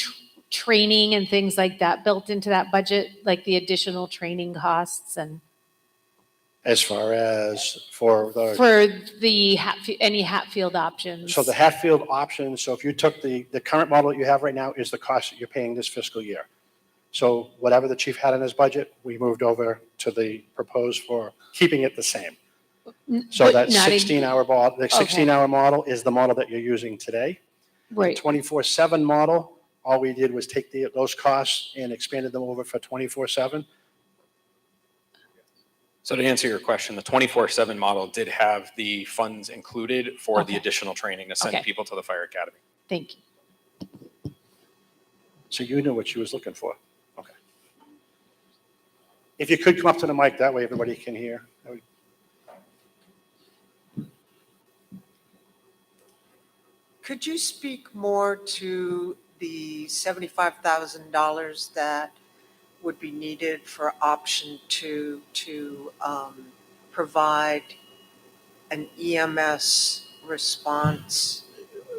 [SPEAKER 1] training and things like that built into that budget, like the additional training costs and?
[SPEAKER 2] As far as for
[SPEAKER 1] the any Hatfield options.
[SPEAKER 2] So the Hatfield option, so if you took the current model that you have right now is the cost that you're paying this fiscal year. So whatever the chief had in his budget, we moved over to the proposed for keeping it the same. So that 16-hour model, the 16-hour model is the model that you're using today.
[SPEAKER 1] Right.
[SPEAKER 2] The 24/7 model, all we did was take those costs and expanded them over for 24/7.
[SPEAKER 5] So to answer your question, the 24/7 model did have the funds included for the
[SPEAKER 1] Okay.
[SPEAKER 5] additional training to send
[SPEAKER 1] Okay.
[SPEAKER 5] people to the fire academy.
[SPEAKER 1] Thank you.
[SPEAKER 2] So you knew what she was looking for. Okay. If you could come up to the mic, that way everybody can hear. That would-
[SPEAKER 6] Could you speak more to the $75,000 that would be needed for option two to provide an EMS response?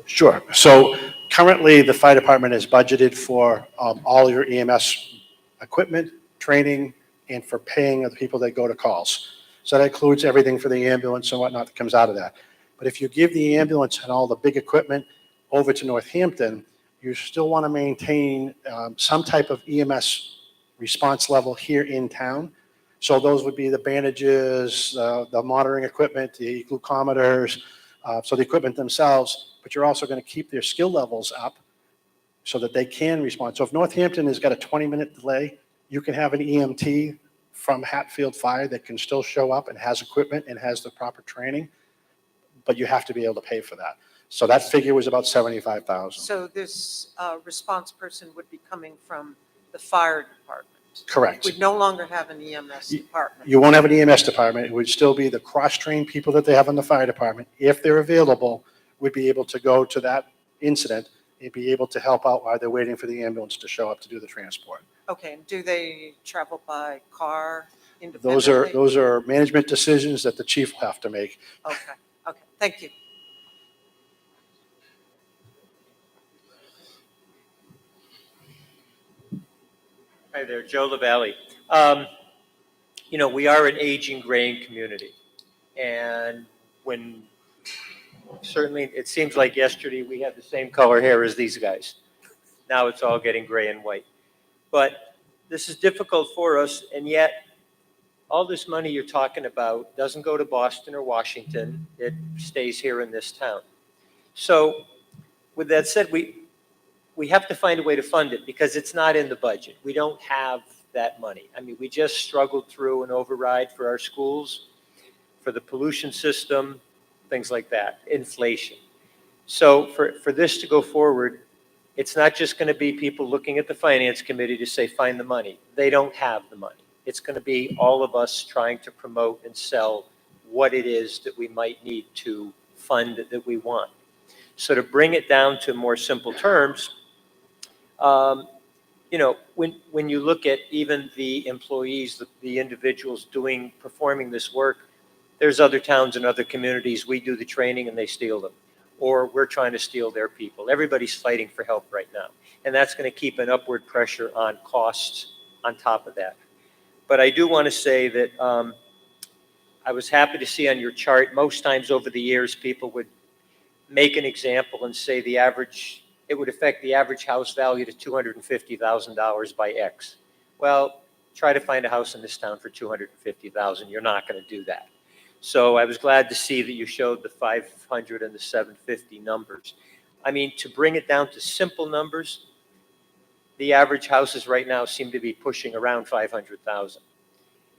[SPEAKER 2] Sure. So currently, the fire department is budgeted for all your EMS equipment, training, and for paying of the people that go to calls. So that includes everything for the ambulance and whatnot that comes out of that. But if you give the ambulance and all the big equipment over to Northampton, you still want to maintain some type of EMS response level here in town. So those would be the bandages, the monitoring equipment, the glucometers, so the equipment themselves, but you're also going to keep their skill levels up so that they can respond. So if Northampton has got a 20-minute delay, you can have an EMT from Hatfield Fire that can still show up and has equipment and has the proper training, but you have to be able to pay for that. So that figure was about 75,000.
[SPEAKER 6] So this response person would be coming from the fire department?
[SPEAKER 2] Correct.
[SPEAKER 6] We'd no longer have an EMS department?
[SPEAKER 2] You won't have an EMS department. It would still be the cross-trained people that they have in the fire department. If they're available, would be able to go to that incident and be able to help out while they're waiting for the ambulance to show up to do the transport.
[SPEAKER 6] Okay, and do they travel by car independently?
[SPEAKER 2] Those are management decisions that the chief will have to make.
[SPEAKER 6] Okay, okay, thank you.
[SPEAKER 7] Hi there, Joe LaValle. We are an aging, graying community. And certainly it seems like yesterday we had the same color hair as these guys. Now it's all getting gray and white. But this is difficult for us, and yet all this money you're talking about doesn't go to Boston or Washington. It stays here in this town. So with that said, we have to find a way to fund it because it's not in the budget. We don't have that money. I mean, we just struggled through an override for our schools, for the pollution system, things like that, inflation. So for this to go forward, it's not just going to be people looking at the finance committee to say, find the money. They don't have the money. It's going to be all of us trying to promote and sell what it is that we might need to fund that we want. So to bring it down to more simple terms, when you look at even the employees, the individuals performing this work, there's other towns and other communities, we do the training and they steal them. Or we're trying to steal their people. Everybody's fighting for help right now. And that's going to keep an upward pressure on costs on top of that. But I do want to say that I was happy to see on your chart, most times over the years, people would make an example and say it would affect the average house value to $250,000 by X. Well, try to find a house in this town for $250,000. You're not going to do that. So I was glad to see that you showed the 500 and the 750 numbers. I mean, to bring it down to simple numbers, the average houses right now seem to be pushing around 500,000.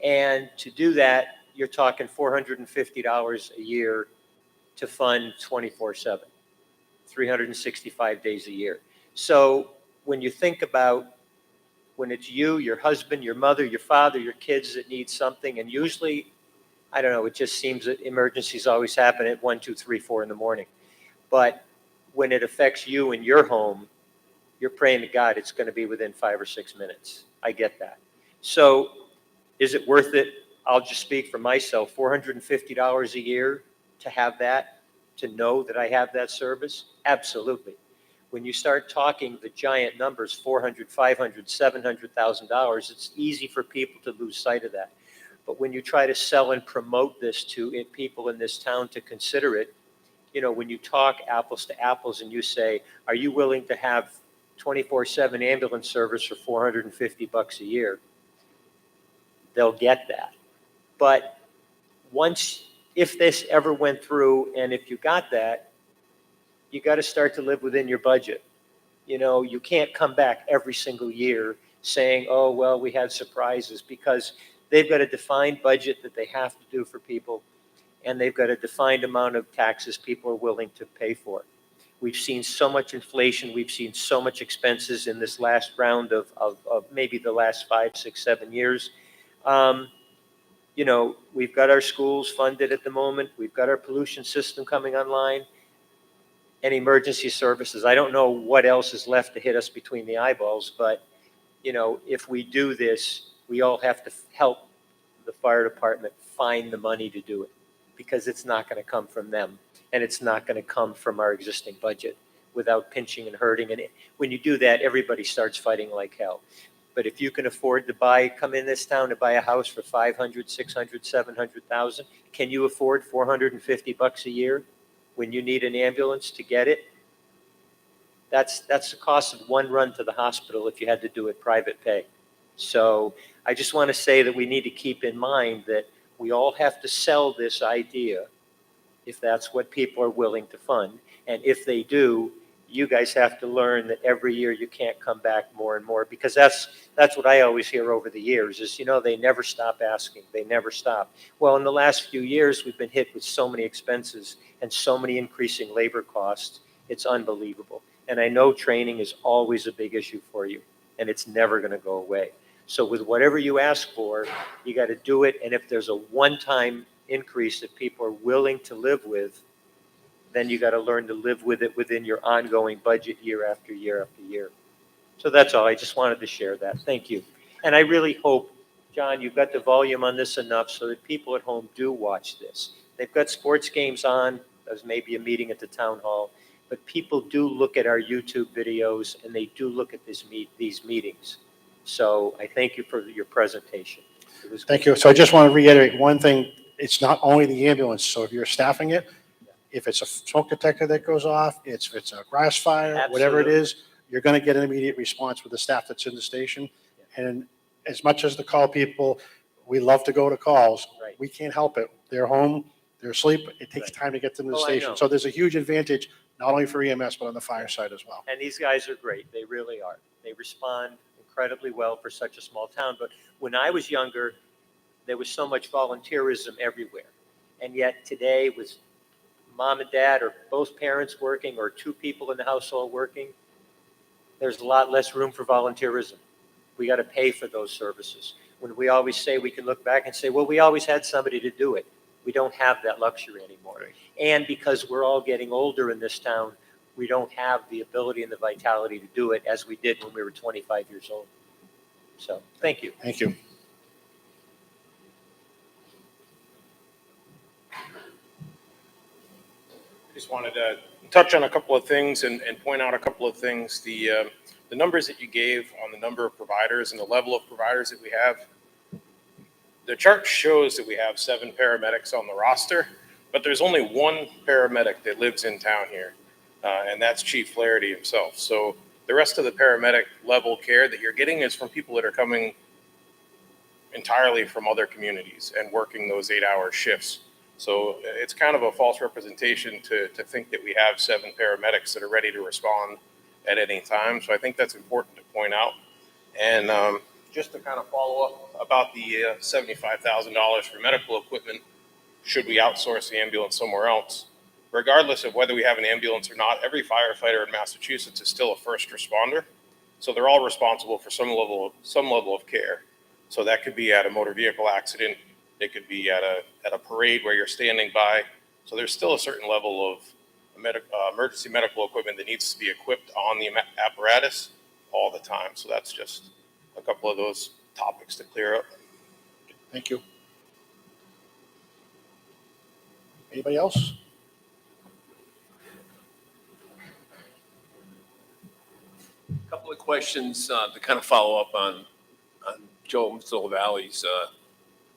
[SPEAKER 7] And to do that, you're talking $450 a year to fund 24/7, 365 days a year. So when you think about when it's you, your husband, your mother, your father, your kids that need something, and usually, I don't know, it just seems that emergencies always happen at 1, 2, 3, 4 in the morning. But when it affects you in your home, you're praying to God it's going to be within 5 or 6 minutes. I get that. So is it worth it? I'll just speak for myself, $450 a year to have that, to know that I have that service? Absolutely. When you start talking the giant numbers, $400,000, $500,000, $700,000, it's easy for people to lose sight of that. But when you try to sell and promote this to people in this town to consider it, when you talk apples to apples and you say, are you willing to have 24/7 ambulance service for $450 a year? They'll get that. But if this ever went through and if you got that, you got to start to live within your budget. You can't come back every single year saying, oh, well, we had surprises, because They've got a defined budget that they have to do for people, and they've got a defined amount of taxes people are willing to pay for. We've seen so much inflation, we've seen so much expenses in this last round of maybe the last 5, 6, 7 years. You know, we've got our schools funded at the moment, we've got our pollution system coming online, and emergency services. I don't know what else is left to hit us between the eyeballs, but, you know, if we do this, we all have to help the fire department find the money to do it, because it's not going to come from them, and it's not going to come from our existing budget without pinching and hurting. And when you do that, everybody starts fighting like hell. But if you can afford to come in this town to buy a house for 500, 600, 700,000, can you afford $450 a year when you need an ambulance to get it? That's the cost of one run to the hospital if you had to do it private pay. So I just want to say that we need to keep in mind that we all have to sell this idea if that's what people are willing to fund. And if they do, you guys have to learn that every year you can't come back more and more, because that's what I always hear over the years is, you know, they never stop asking. They never stop. Well, in the last few years, we've been hit with so many expenses and so many increasing labor costs. It's unbelievable. And I know training is always a big issue for you, and it's never going to go away. So with whatever you ask for, you got to do it. And if there's a one-time increase that people are willing to live with, then you got to learn to live with it within your ongoing budget year after year after year. So that's all. I just wanted to share that. Thank you. And I really hope, John, you've got the volume on this enough so that people at home do watch this. They've got sports games on. There's maybe a meeting at the town hall. But people do look at our YouTube videos, and they do look at these meetings. So I thank you for your presentation. It was
[SPEAKER 2] Thank you. So I just want to reiterate one thing. It's not only the ambulance. So if you're staffing it, if it's a smoke detector that goes off, if it's a grass fire, whatever it
[SPEAKER 7] Absolutely.
[SPEAKER 2] is, you're going to get an immediate response with the staff that's in the station. And as much as the call people, we love to go to calls.
[SPEAKER 7] Right.
[SPEAKER 2] We can't help it. They're home, they're asleep. It takes
[SPEAKER 7] Right.
[SPEAKER 2] time to get them to the
[SPEAKER 7] Oh, I
[SPEAKER 2] station.
[SPEAKER 7] know.
[SPEAKER 2] So there's a huge advantage, not only for EMS, but on the fire side as well.
[SPEAKER 7] And these guys are great. They really are. They respond incredibly well for such a small town. But when I was younger, there was so much volunteerism everywhere. And yet today, with mom and dad or both parents working or two people in the household working, there's a lot less room for volunteerism. We got to pay for those services. When we always say, we can look back and say, well, we always had somebody to do it. We don't have that luxury anymore.
[SPEAKER 2] Right.
[SPEAKER 7] And because we're all getting older in this town, we don't have the ability and the vitality to do it as we did when we were 25 years old. So thank you.
[SPEAKER 2] Thank you.
[SPEAKER 8] Just wanted to touch on a couple of things and point out a couple of things. The numbers that you gave on the number of providers and the level of providers that we have, the chart shows that we have 7 paramedics on the roster, but there's only one paramedic that lives in town here, and that's Chief Flaherty himself. So the rest of the paramedic level care that you're getting is from people that are coming entirely from other communities and working those 8-hour shifts. So it's kind of a false representation to think that we have 7 paramedics that are ready to respond at any time. So I think that's important to point out. And just to kind of follow up about the $75,000 for medical equipment, should we outsource the ambulance somewhere else? Regardless of whether we have an ambulance or not, every firefighter in Massachusetts is still a first responder. So they're all responsible for some level of care. So that could be at a motor vehicle accident. It could be at a parade where you're standing by. So there's still a certain level of emergency medical equipment that needs to be equipped on the apparatus all the time. So that's just a couple of those topics to clear up.
[SPEAKER 2] Thank you. Anybody else?
[SPEAKER 4] A couple of questions to kind of follow up on Joe Valley's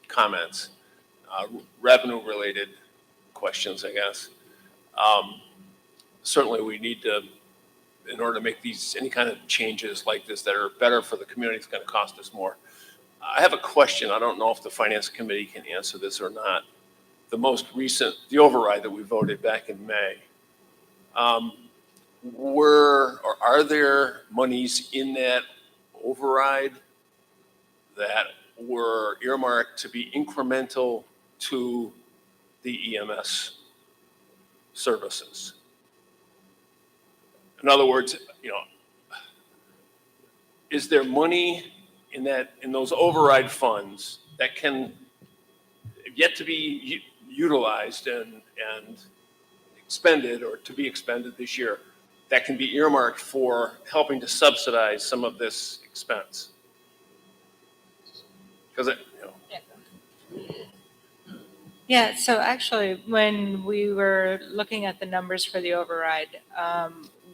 [SPEAKER 4] comments. Revenue-related questions, I guess. Certainly, we need to, in order to make any kind of changes like this that are better for the community, it's going to cost us more. I have a question. I don't know if the Finance Committee can answer this or not. The override that we voted back in May, are there monies in that override that were earmarked to be incremental to the EMS services. In other words, is there money in those override funds that can yet to be utilized and expended or to be expended this year that can be earmarked for helping to subsidize some of this expense? Because
[SPEAKER 9] Yeah, so actually, when we were looking at the numbers for the override,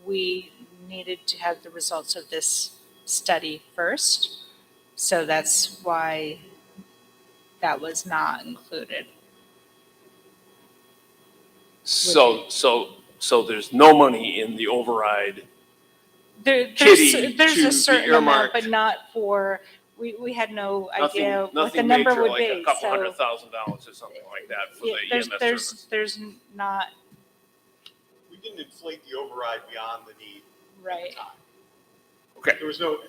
[SPEAKER 9] we needed to have the results of this study first. So that's why that was not included.
[SPEAKER 4] so there's no money in the override. Kitty
[SPEAKER 9] There's
[SPEAKER 4] to
[SPEAKER 9] a
[SPEAKER 4] be
[SPEAKER 9] certain amount,
[SPEAKER 4] earmarked.
[SPEAKER 9] but not for, we had no idea what the
[SPEAKER 4] Nothing
[SPEAKER 9] number
[SPEAKER 4] major,
[SPEAKER 9] would
[SPEAKER 4] like
[SPEAKER 9] be.
[SPEAKER 4] a couple
[SPEAKER 9] So
[SPEAKER 4] $100,000 or something like that for the EMS service.
[SPEAKER 9] there's not,
[SPEAKER 10] We didn't inflate the override beyond the need at
[SPEAKER 9] right.
[SPEAKER 10] the time.
[SPEAKER 4] Okay.
[SPEAKER 10] There was no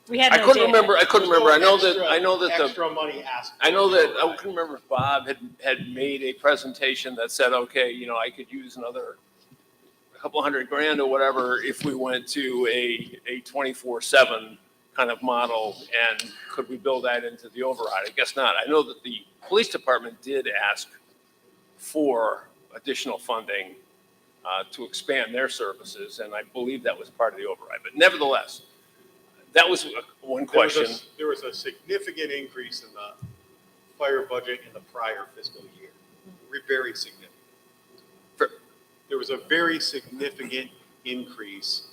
[SPEAKER 9] We had
[SPEAKER 4] I
[SPEAKER 9] no
[SPEAKER 4] couldn't
[SPEAKER 9] data.
[SPEAKER 4] remember. I couldn't remember. I know that the
[SPEAKER 10] extra money asked.
[SPEAKER 4] I know
[SPEAKER 10] for
[SPEAKER 4] that,
[SPEAKER 10] the
[SPEAKER 4] I
[SPEAKER 10] override.
[SPEAKER 4] couldn't remember if Bob had made a presentation that said, okay, I could use another couple $100,000 or whatever if we went to a 24/7 kind of model, and could we build that into the override? I guess not. I know that the police department did ask for additional funding to expand their services, and I believe that was part of the override. But nevertheless, that was one question.
[SPEAKER 10] There was a significant increase in the fire budget in the prior fiscal year. Very significant. There was a very significant increase.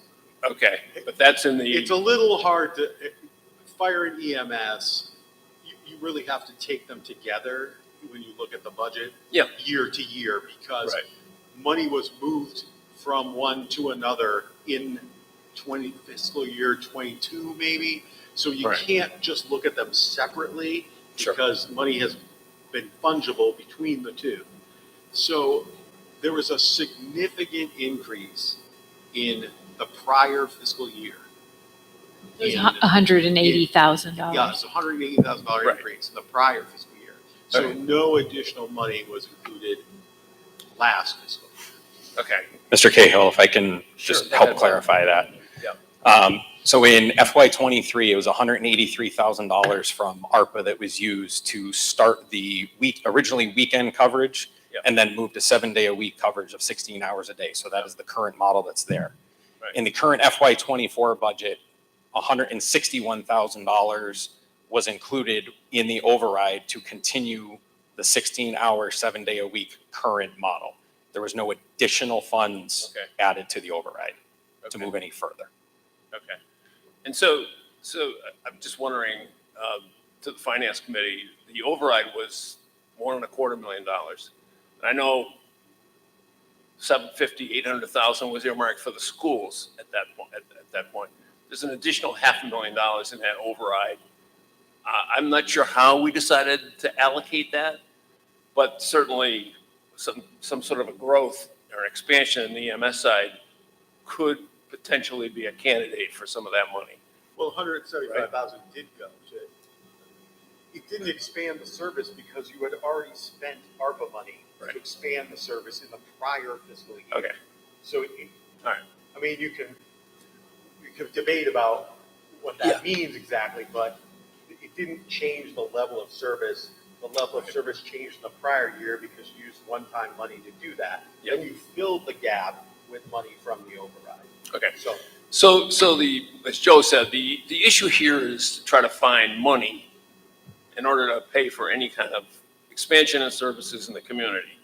[SPEAKER 4] Okay, but that's in the.
[SPEAKER 10] It's a little hard to, fire and EMS, you really have to take them together when you look at the budget.
[SPEAKER 4] Yeah.
[SPEAKER 10] Year to year, because
[SPEAKER 4] Right.
[SPEAKER 10] money was moved from one to another in fiscal year 22 maybe. So you
[SPEAKER 4] Right.
[SPEAKER 10] can't just look at them separately
[SPEAKER 4] Sure.
[SPEAKER 10] because money has been fungible between the two. So there was a significant increase in the prior fiscal year.
[SPEAKER 1] It was
[SPEAKER 10] In-
[SPEAKER 1] $180,000.
[SPEAKER 10] Yeah, it's a $180,000
[SPEAKER 4] Right.
[SPEAKER 10] increase in the prior fiscal year. So
[SPEAKER 4] Right.
[SPEAKER 10] no additional money was included last fiscal year.
[SPEAKER 4] Okay.
[SPEAKER 5] Mr. Cahill, if I can
[SPEAKER 4] Sure,
[SPEAKER 5] just
[SPEAKER 4] go
[SPEAKER 5] help
[SPEAKER 4] ahead.
[SPEAKER 5] clarify that.
[SPEAKER 4] Yeah.
[SPEAKER 5] So in FY '23, it was $183,000 from ARPA that was used to start the originally weekend coverage,
[SPEAKER 4] Yeah.
[SPEAKER 5] and then move to 7-day-a-week coverage of 16 hours a day. So that is the current model that's there.
[SPEAKER 4] Right.
[SPEAKER 5] In the current FY '24 budget, $161,000 was included in the override to continue the 16-hour, 7-day-a-week current model. There was no additional funds
[SPEAKER 4] Okay.
[SPEAKER 5] added to the override to
[SPEAKER 4] Okay.
[SPEAKER 5] move any further.
[SPEAKER 4] Okay. And so I'm just wondering, to the finance committee, the override was $1.25 million. And I know 750, 800,000 was earmarked for the schools at that point. At that point, there's an additional $500,000 in that override. I'm not sure how we decided to allocate that, but certainly some sort of a growth or expansion in the EMS side could potentially be a candidate for some of that money.
[SPEAKER 10] Well, 175,000 did go to, it didn't expand the service because you had already spent ARPA money
[SPEAKER 4] Right.
[SPEAKER 10] to expand the service in the prior fiscal year.
[SPEAKER 4] Okay.
[SPEAKER 10] So,
[SPEAKER 4] All right.
[SPEAKER 10] I mean, you can debate about what that means exactly, but it didn't change the level of service. The level of service changed in the prior year because you used one-time money to do that.
[SPEAKER 4] Yep.
[SPEAKER 10] Then you filled the gap with money from the override.
[SPEAKER 4] Okay.
[SPEAKER 10] So
[SPEAKER 4] So as Joe said, the issue here is to try to find money in order to pay for any kind of expansion of services in the community.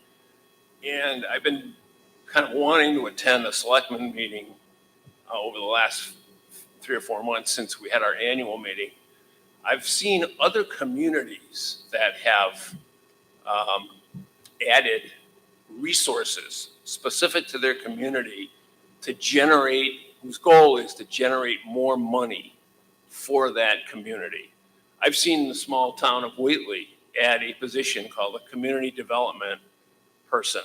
[SPEAKER 4] And I've been kind of wanting to attend a selectman meeting over the last 3 or 4 months since we had our annual meeting. I've seen other communities that have added resources specific to their community to generate, whose goal is to generate more money for that community. I've seen the small town of Whately add a position called a community development person.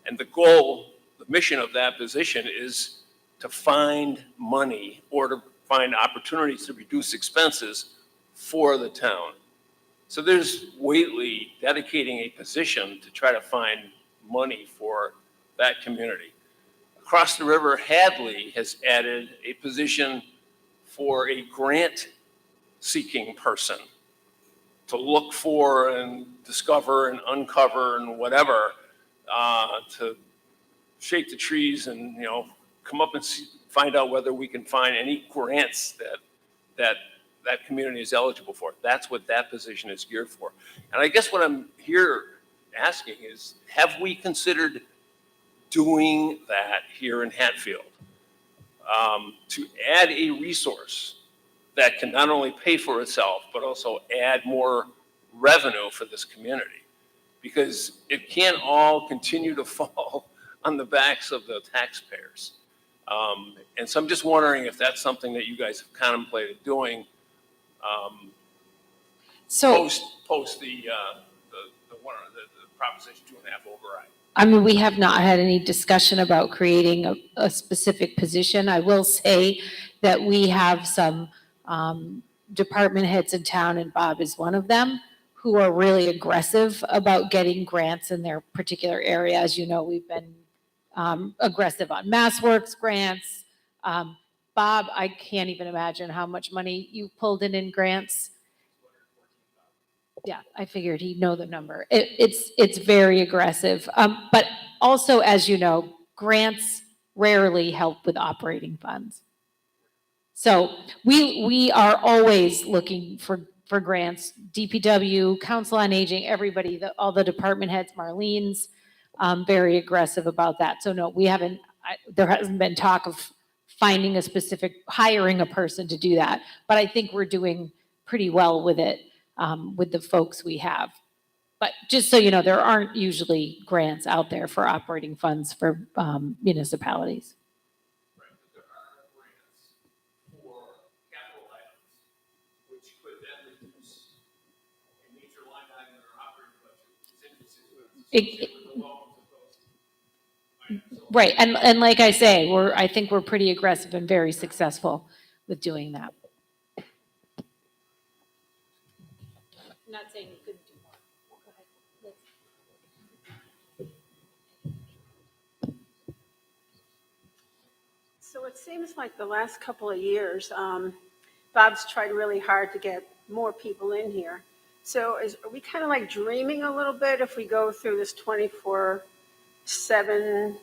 [SPEAKER 4] And the goal, the mission of that position is to find money or to find opportunities to reduce expenses for the town. So there's Whately dedicating a position to try to find money for that community. Across the river, Hadley has added a position for a grant-seeking person to look for and discover and uncover and whatever, to shake the trees and, come up and find out whether we can find any grants that community is eligible for. That's what that position is geared for. And I guess what I'm here asking is, have we considered doing that here in Hatfield? To add a resource that can not only pay for itself, but also add more revenue for this community. Because it can't all continue to fall on the backs of the taxpayers. And so I'm just wondering if that's something that you guys have contemplated doing
[SPEAKER 1] So,
[SPEAKER 4] post the Proposition 2.5 override.
[SPEAKER 1] I mean, we have not had any discussion about creating a specific position. I will say that we have some department heads in town, and Bob is one of them, who are really aggressive about getting grants in their particular area. As you know, we've been aggressive on MassWorks grants. Bob, I can't even imagine how much money you pulled in grants. Yeah, I figured he'd know the number. It's very aggressive. But also, as you know, grants rarely help with operating funds. So we are always looking for grants. DPW, Council on Aging, everybody, all the department heads, Marlene's very aggressive about that. So no, we haven't, there hasn't been talk of finding a specific, hiring a person to do that. But I think we're doing pretty well with it. With the folks we have. But just so you know, there aren't usually grants out there for operating funds for municipalities.
[SPEAKER 4] Right, but there are grants for capital items, which could then reduce a major line item in our operating budget. It's interesting.
[SPEAKER 1] Right, and like I say, I think we're pretty aggressive and very successful with doing that. I'm not saying you couldn't do more. Go ahead.
[SPEAKER 11] So it seems like the last couple of years, Bob's tried really hard to get more people in here. So are we kind of like dreaming a little bit if we go through this 24/7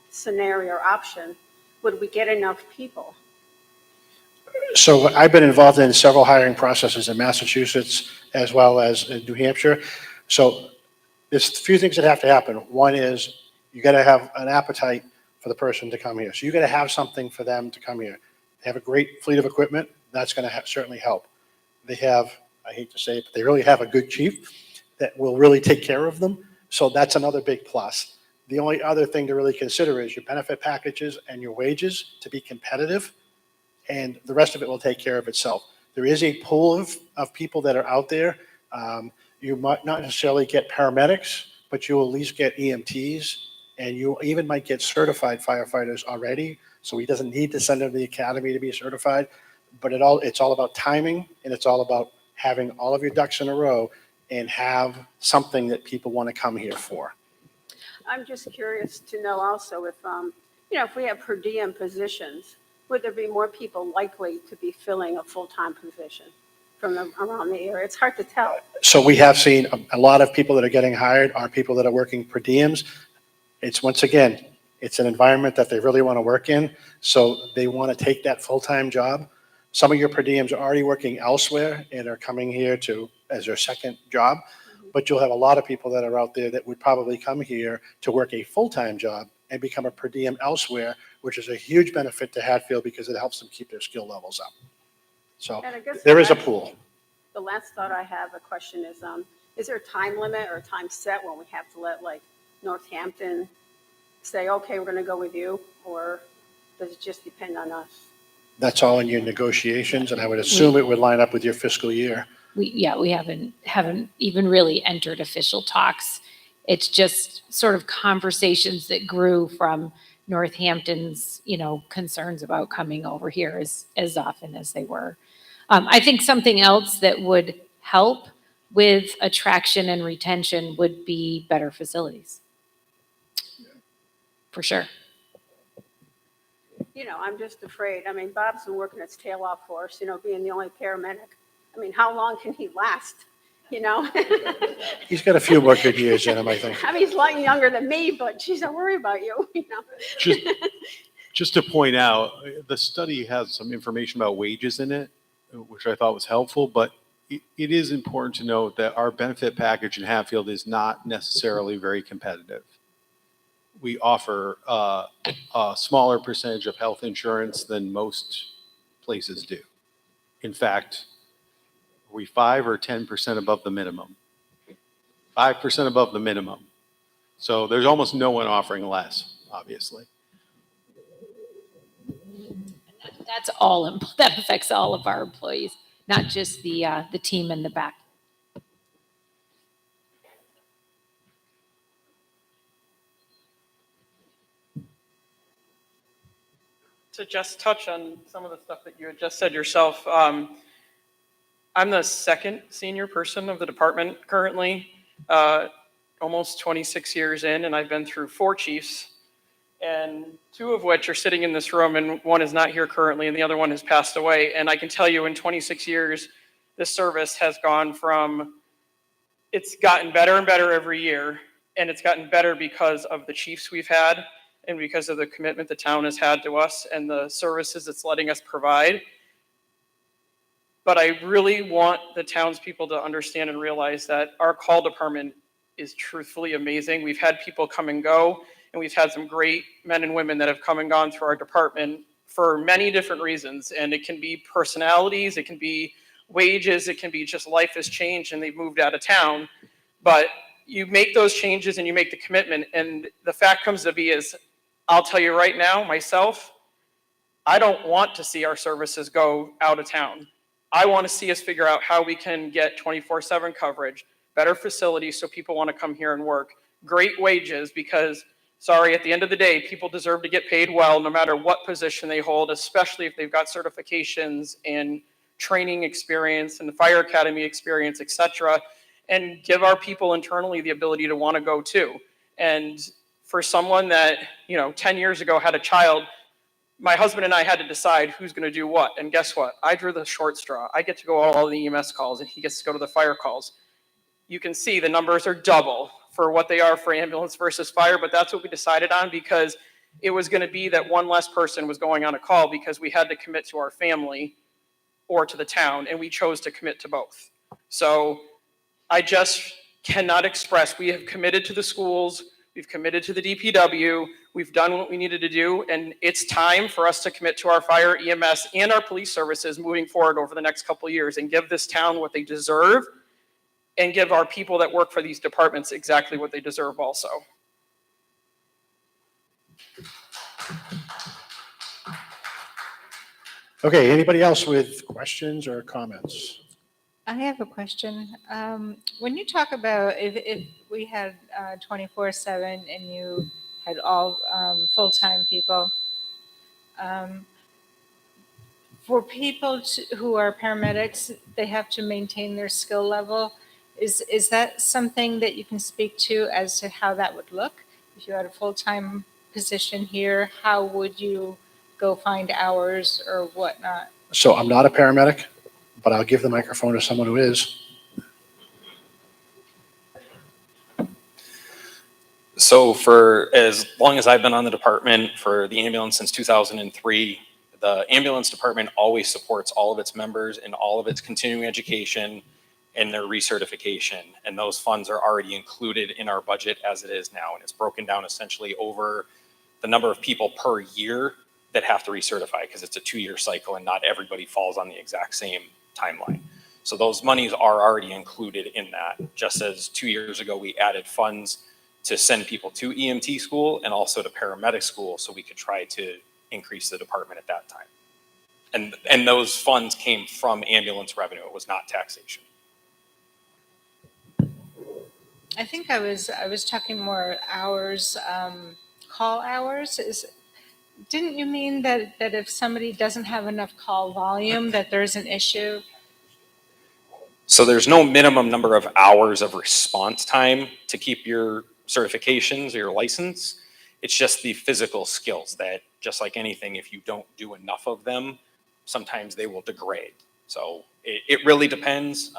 [SPEAKER 11] scenario or option? Would we get enough people?
[SPEAKER 2] So I've been involved in several hiring processes in Massachusetts as well as in New Hampshire. So there's a few things that have to happen. One is you got to have an appetite for the person to come here. So you got to have something for them to come here. They have a great fleet of equipment. That's going to certainly help. They have, I hate to say it, but they really have a good chief that will really take care of them. So that's another big plus. The only other thing to really consider is your benefit packages and your wages to be competitive, and the rest of it will take care of itself. There is a pool of people that are out there. You might not necessarily get paramedics, but you will at least get EMTs, and you even might get certified firefighters already. So he doesn't need to send them to the academy to be certified. But it's all about timing, and it's all about having all of your ducks in a row and have something that people want to come here for.
[SPEAKER 11] I'm just curious to know also if, if we have per diem positions, would there be more people likely to be filling a full-time position from around the area? It's hard to tell.
[SPEAKER 2] So we have seen a lot of people that are getting hired are people that are working per diems. It's once again, it's an environment that they really want to work in. So they want to take that full-time job. Some of your per diems are already working elsewhere and are coming here as their second job. But you'll have a lot of people that are out there that would probably come here to work a full-time job and become a per diem elsewhere, which is a huge benefit to Hatfield because it helps them keep their skill levels up. So
[SPEAKER 11] And I guess
[SPEAKER 2] there is a pool.
[SPEAKER 11] The last thought I have, a question is there a time limit or a time set when we have to let like Northampton say, okay, we're going to go with you, or does it just depend on us?
[SPEAKER 2] That's all in your negotiations, and I would assume it would line up with your fiscal year.
[SPEAKER 1] We haven't even really entered official talks. It's just sort of conversations that grew from Northampton's, concerns about coming over here as often as they were. I think something else that would help with attraction and retention would be better facilities. For sure.
[SPEAKER 11] You know, I'm just afraid. I mean, Bob's been working his tail off for us, you know, being the only paramedic. I mean, how long can he last? You know?
[SPEAKER 2] He's got a few more good years in him, I think.
[SPEAKER 11] I mean, he's a lot younger than me, but geez, I worry about you, you know?
[SPEAKER 10] Just, just to point out, the study has some information about wages in it, which I thought was helpful, but it is important to note that our benefit package in Hatfield is not necessarily very competitive. We offer a smaller percentage of health insurance than most places do. In fact, are we 5 or 10% above the minimum? 5% above the minimum. So there's almost no one offering less, obviously.
[SPEAKER 1] That's all, that affects all of our employees, not just the team in the back.
[SPEAKER 12] To just touch on some of the stuff that you had just said yourself, I'm the second senior person of the department currently, almost 26 years in, and I've been through 4 chiefs, and 2 of which are sitting in this room, and one is not here currently, and the other one has passed away. And I can tell you in 26 years, this service has gone from, it's gotten better and better every year, and it's gotten better because of the chiefs we've had, and because of the commitment the town has had to us and the services it's letting us provide. But I really want the townspeople to understand and realize that our call department is truthfully amazing. We've had people come and go, and we've had some great men and women that have come and gone through our department for many different reasons. And it can be personalities, it can be wages, it can be just life has changed and they've moved out of town. But you make those changes and you make the commitment. And the fact comes to be is, I'll tell you right now, myself, I don't want to see our services go out of town. I want to see us figure out how we can get 24/7 coverage, better facilities so people want to come here and work, great wages, because, sorry, at the end of the day, people deserve to get paid well no matter what position they hold, especially if they've got certifications and training experience and the fire academy experience, et cetera, and give our people internally the ability to want to go too. And for someone that, 10 years ago had a child, my husband and I had to decide who's going to do what. And guess what? I drew the short straw. I get to go to all the EMS calls, and he gets to go to the fire calls. You can see the numbers are double for what they are for ambulance versus fire, but that's what we decided on because it was going to be that one less person was going on a call because we had to commit to our family or to the town, and we chose to commit to both. So I just cannot express, we have committed to the schools, we've committed to the DPW, we've done what we needed to do, and it's time for us to commit to our fire, EMS, and our police services moving forward over the next couple of years and give this town what they deserve and give our people that work for these departments exactly what they deserve also.
[SPEAKER 2] Okay, anybody else with questions or comments?
[SPEAKER 9] I have a question. When you talk about if we had 24/7 and you had all full-time people, for people who are paramedics, they have to maintain their skill level. Is that something that you can speak to as to how that would look? If you had a full-time position here, how would you go find hours or whatnot?
[SPEAKER 2] So I'm not a paramedic, but I'll give the microphone to someone who is.
[SPEAKER 5] So for as long as I've been on the department for the ambulance since 2003, the ambulance department always supports all of its members in all of its continuing education and their recertification. And those funds are already included in our budget as it is now. And it's broken down essentially over the number of people per year that have to recertify because it's a 2-year cycle and not everybody falls on the exact same timeline. So those monies are already included in that, just as 2 years ago we added funds to send people to EMT school and also to paramedic school so we could try to increase the department at that time. And those funds came from ambulance revenue. It was not taxation.
[SPEAKER 9] I think I was talking more hours, call hours. Didn't you mean that if somebody doesn't have enough call volume, that there's an issue?
[SPEAKER 5] So there's no minimum number of hours of response time to keep your certifications or your license. It's just the physical skills that, just like anything, if you don't do enough of them, sometimes they will degrade. So it really depends.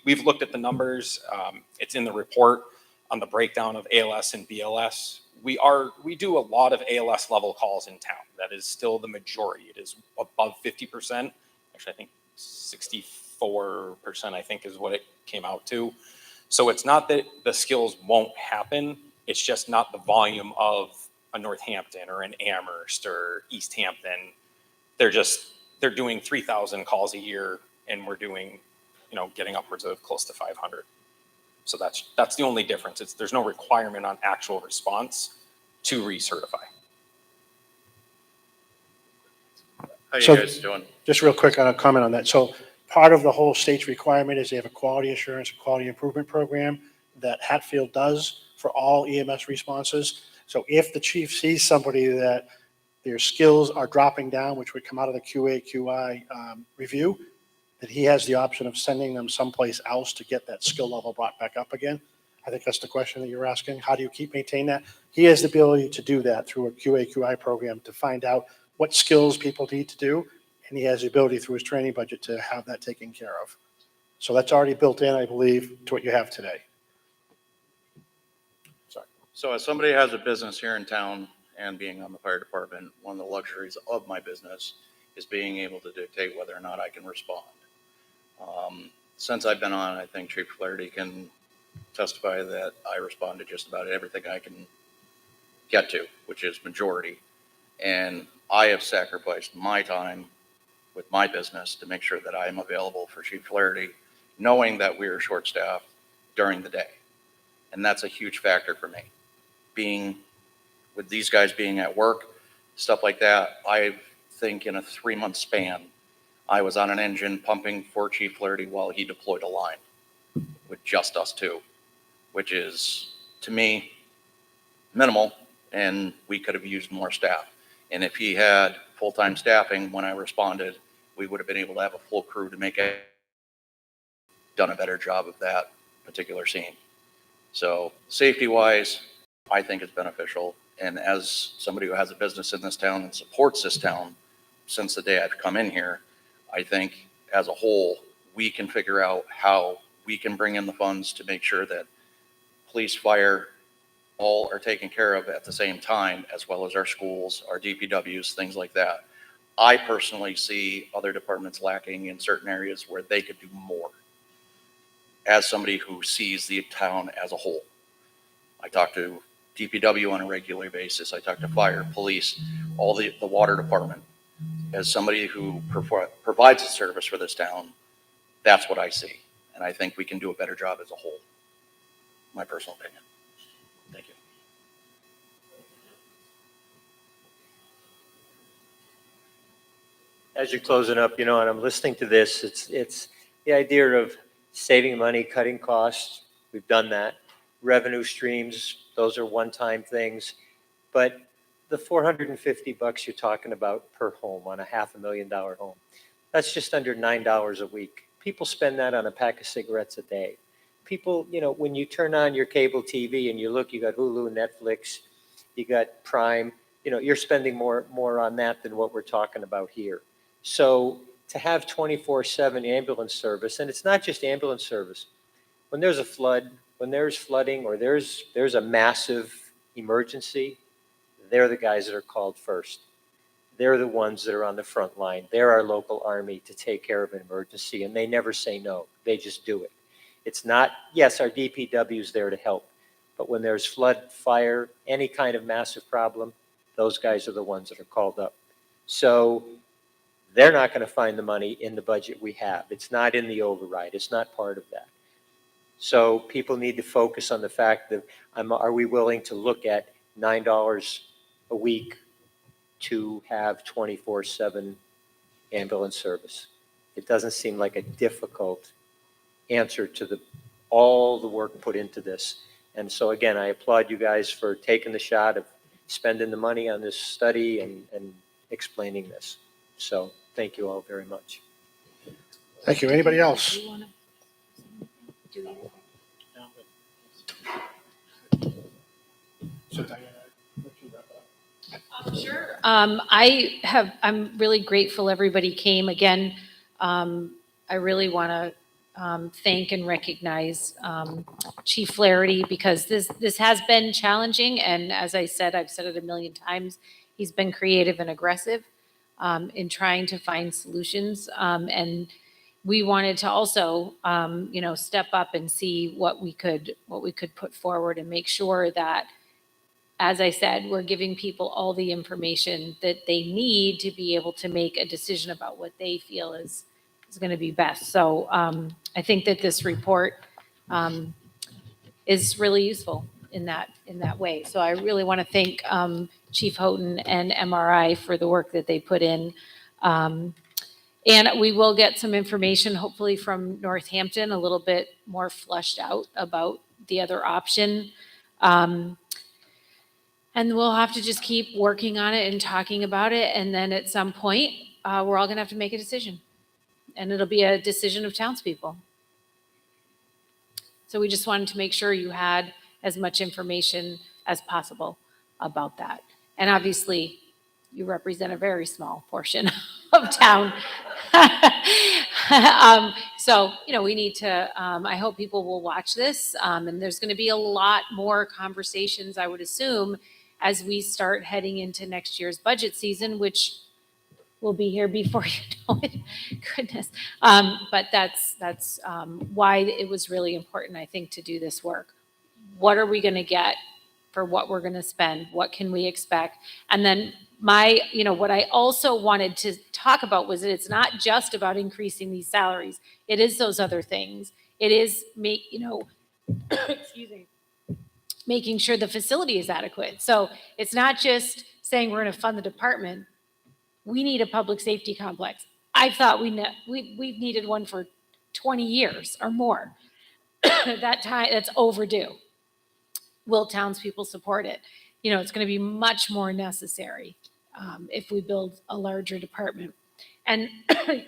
[SPEAKER 5] We've looked at the numbers. It's in the report on the breakdown of ALS and BLS. We do a lot of ALS level calls in town. That is still the majority. It is above 50%. Actually, I think 64%, I think, is what it came out to. So it's not that the skills won't happen. It's just not the volume of a Northampton or an Amherst or East Hampton. They're doing 3,000 calls a year, and we're doing, getting upwards of close to 500. So that's the only difference. There's no requirement on actual response to recertify.
[SPEAKER 13] How you
[SPEAKER 2] So-
[SPEAKER 13] guys doing?
[SPEAKER 2] Just real quick on a comment on that. So part of the whole state's requirement is they have a quality assurance, quality improvement program that Hatfield does for all EMS responses. So if the chief sees somebody that their skills are dropping down, which would come out of the QA/QI review, that he has the option of sending them someplace else to get that skill level brought back up again. I think that's the question that you're asking. How do you maintain that? He has the ability to do that through a QA/QI program to find out what skills people need to do. And he has the ability through his training budget to have that taken care of. So that's already built in, I believe, to what you have today. Sorry.
[SPEAKER 13] So as somebody who has a business here in town and being on the fire department, one of the luxuries of my business is being able to dictate whether or not I can respond. Since I've been on, I think Chief Flaherty can testify that I respond to just about everything I can get to, which is majority. And I have sacrificed my time with my business to make sure that I am available for Chief Flaherty, knowing that we are short-staffed during the day. And that's a huge factor for me. With these guys being at work, stuff like that, I think in a 3-month span, I was on an engine pumping for Chief Flaherty while he deployed a line with just us two, which is, to me, minimal, and we could have used more staff. And if he had full-time staffing when I responded, we would have been able to have a full crew to done a better job of that particular scene. So safety-wise, I think it's beneficial. And as somebody who has a business in this town and supports this town since the day I've come in here, I think as a whole, we can figure out how we can bring in the funds to make sure that police, fire, all are taken care of at the same time, as well as our schools, our DPWs, things like that. I personally see other departments lacking in certain areas where they could do more. As somebody who sees the town as a whole, I talk to DPW on a regular basis. I talk to fire, police, all the water department. As somebody who provides a service for this town, that's what I see. And I think we can do a better job as a whole. My personal opinion. Thank you.
[SPEAKER 7] As you're closing up, and I'm listening to this, it's the idea of saving money, cutting costs. We've done that. Revenue streams, those are one-time things. But the $450 you're talking about per home on a $500,000 home, that's just under $9 a week. People spend that on a pack of cigarettes a day. People, when you turn on your cable TV and you look, you got Hulu, Netflix, you got Prime, you're spending more on that than what we're talking about here. So to have 24/7 ambulance service, and it's not just ambulance service, when there's a flood, when there's flooding, or there's a massive emergency, they're the guys that are called first. They're the ones that are on the front line. They're our local army to take care of an emergency, and they never say no. They just do it. It's not, yes, our DPW is there to help, but when there's flood, fire, any kind of massive problem, those guys are the ones that are called up. So they're not going to find the money in the budget we have. It's not in the override. It's not part of that. So people need to focus on the fact that are we willing to look at $9 a week to have 24/7 ambulance service? It doesn't seem like a difficult answer to all the work put into this. And so again, I applaud you guys for taking the shot of spending the money on this study and explaining this. So thank you all very much.
[SPEAKER 2] Thank you. Anybody else? So Diana, let you wrap up.
[SPEAKER 1] Sure. I'm really grateful everybody came. Again, I really want to thank and recognize Chief Flaherty because this has been challenging. And as I said, I've said it a million times, he's been creative and aggressive in trying to find solutions. And we wanted to also, step up and see what we could put forward and make sure that, as I said, we're giving people all the information that they need to be able to make a decision about what they feel is going to be best. So I think that this report is really useful in that way. So I really want to thank Chief Houghton and MRI for the work that they put in. And we will get some information, hopefully from Northampton, a little bit more fleshed out about the other option. And we'll have to just keep working on it and talking about it. And then at some point, we're all going to have to make a decision. And it'll be a decision of townspeople. So we just wanted to make sure you had as much information as possible about that. And obviously, you represent a very small portion of town. So, we need to, I hope people will watch this. And there's going to be a lot more conversations, I would assume, as we start heading into next year's budget season, which will be here before you know it. Goodness. But that's why it was really important, I think, to do this work. What are we going to get for what we're going to spend? What can we expect? And then what I also wanted to talk about was that it's not just about increasing these salaries. It is those other things. It is excuse me, making sure the facility is adequate. So it's not just saying we're going to fund the department. We need a public safety complex. I thought we've needed one for 20 years or more. That's overdue. Will townspeople support it? It's going to be much more necessary if we build a larger department. And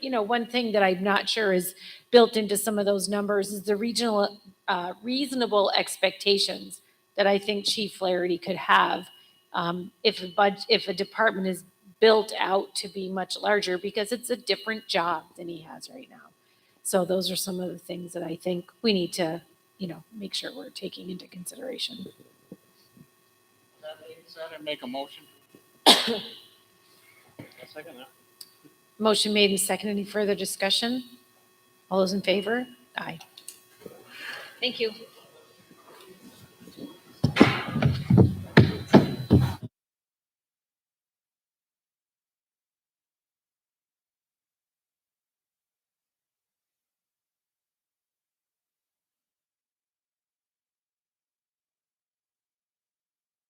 [SPEAKER 1] one thing that I'm not sure is built into some of those numbers is the reasonable expectations that I think Chief Flaherty could have if a department is built out to be much larger, because it's a different job than he has right now. So those are some of the things that I think we need to, make sure we're taking into consideration.
[SPEAKER 14] That being said, I make a motion. Second that.
[SPEAKER 1] Motion made and second. Any further discussion? All those in favor? Aye. Thank you.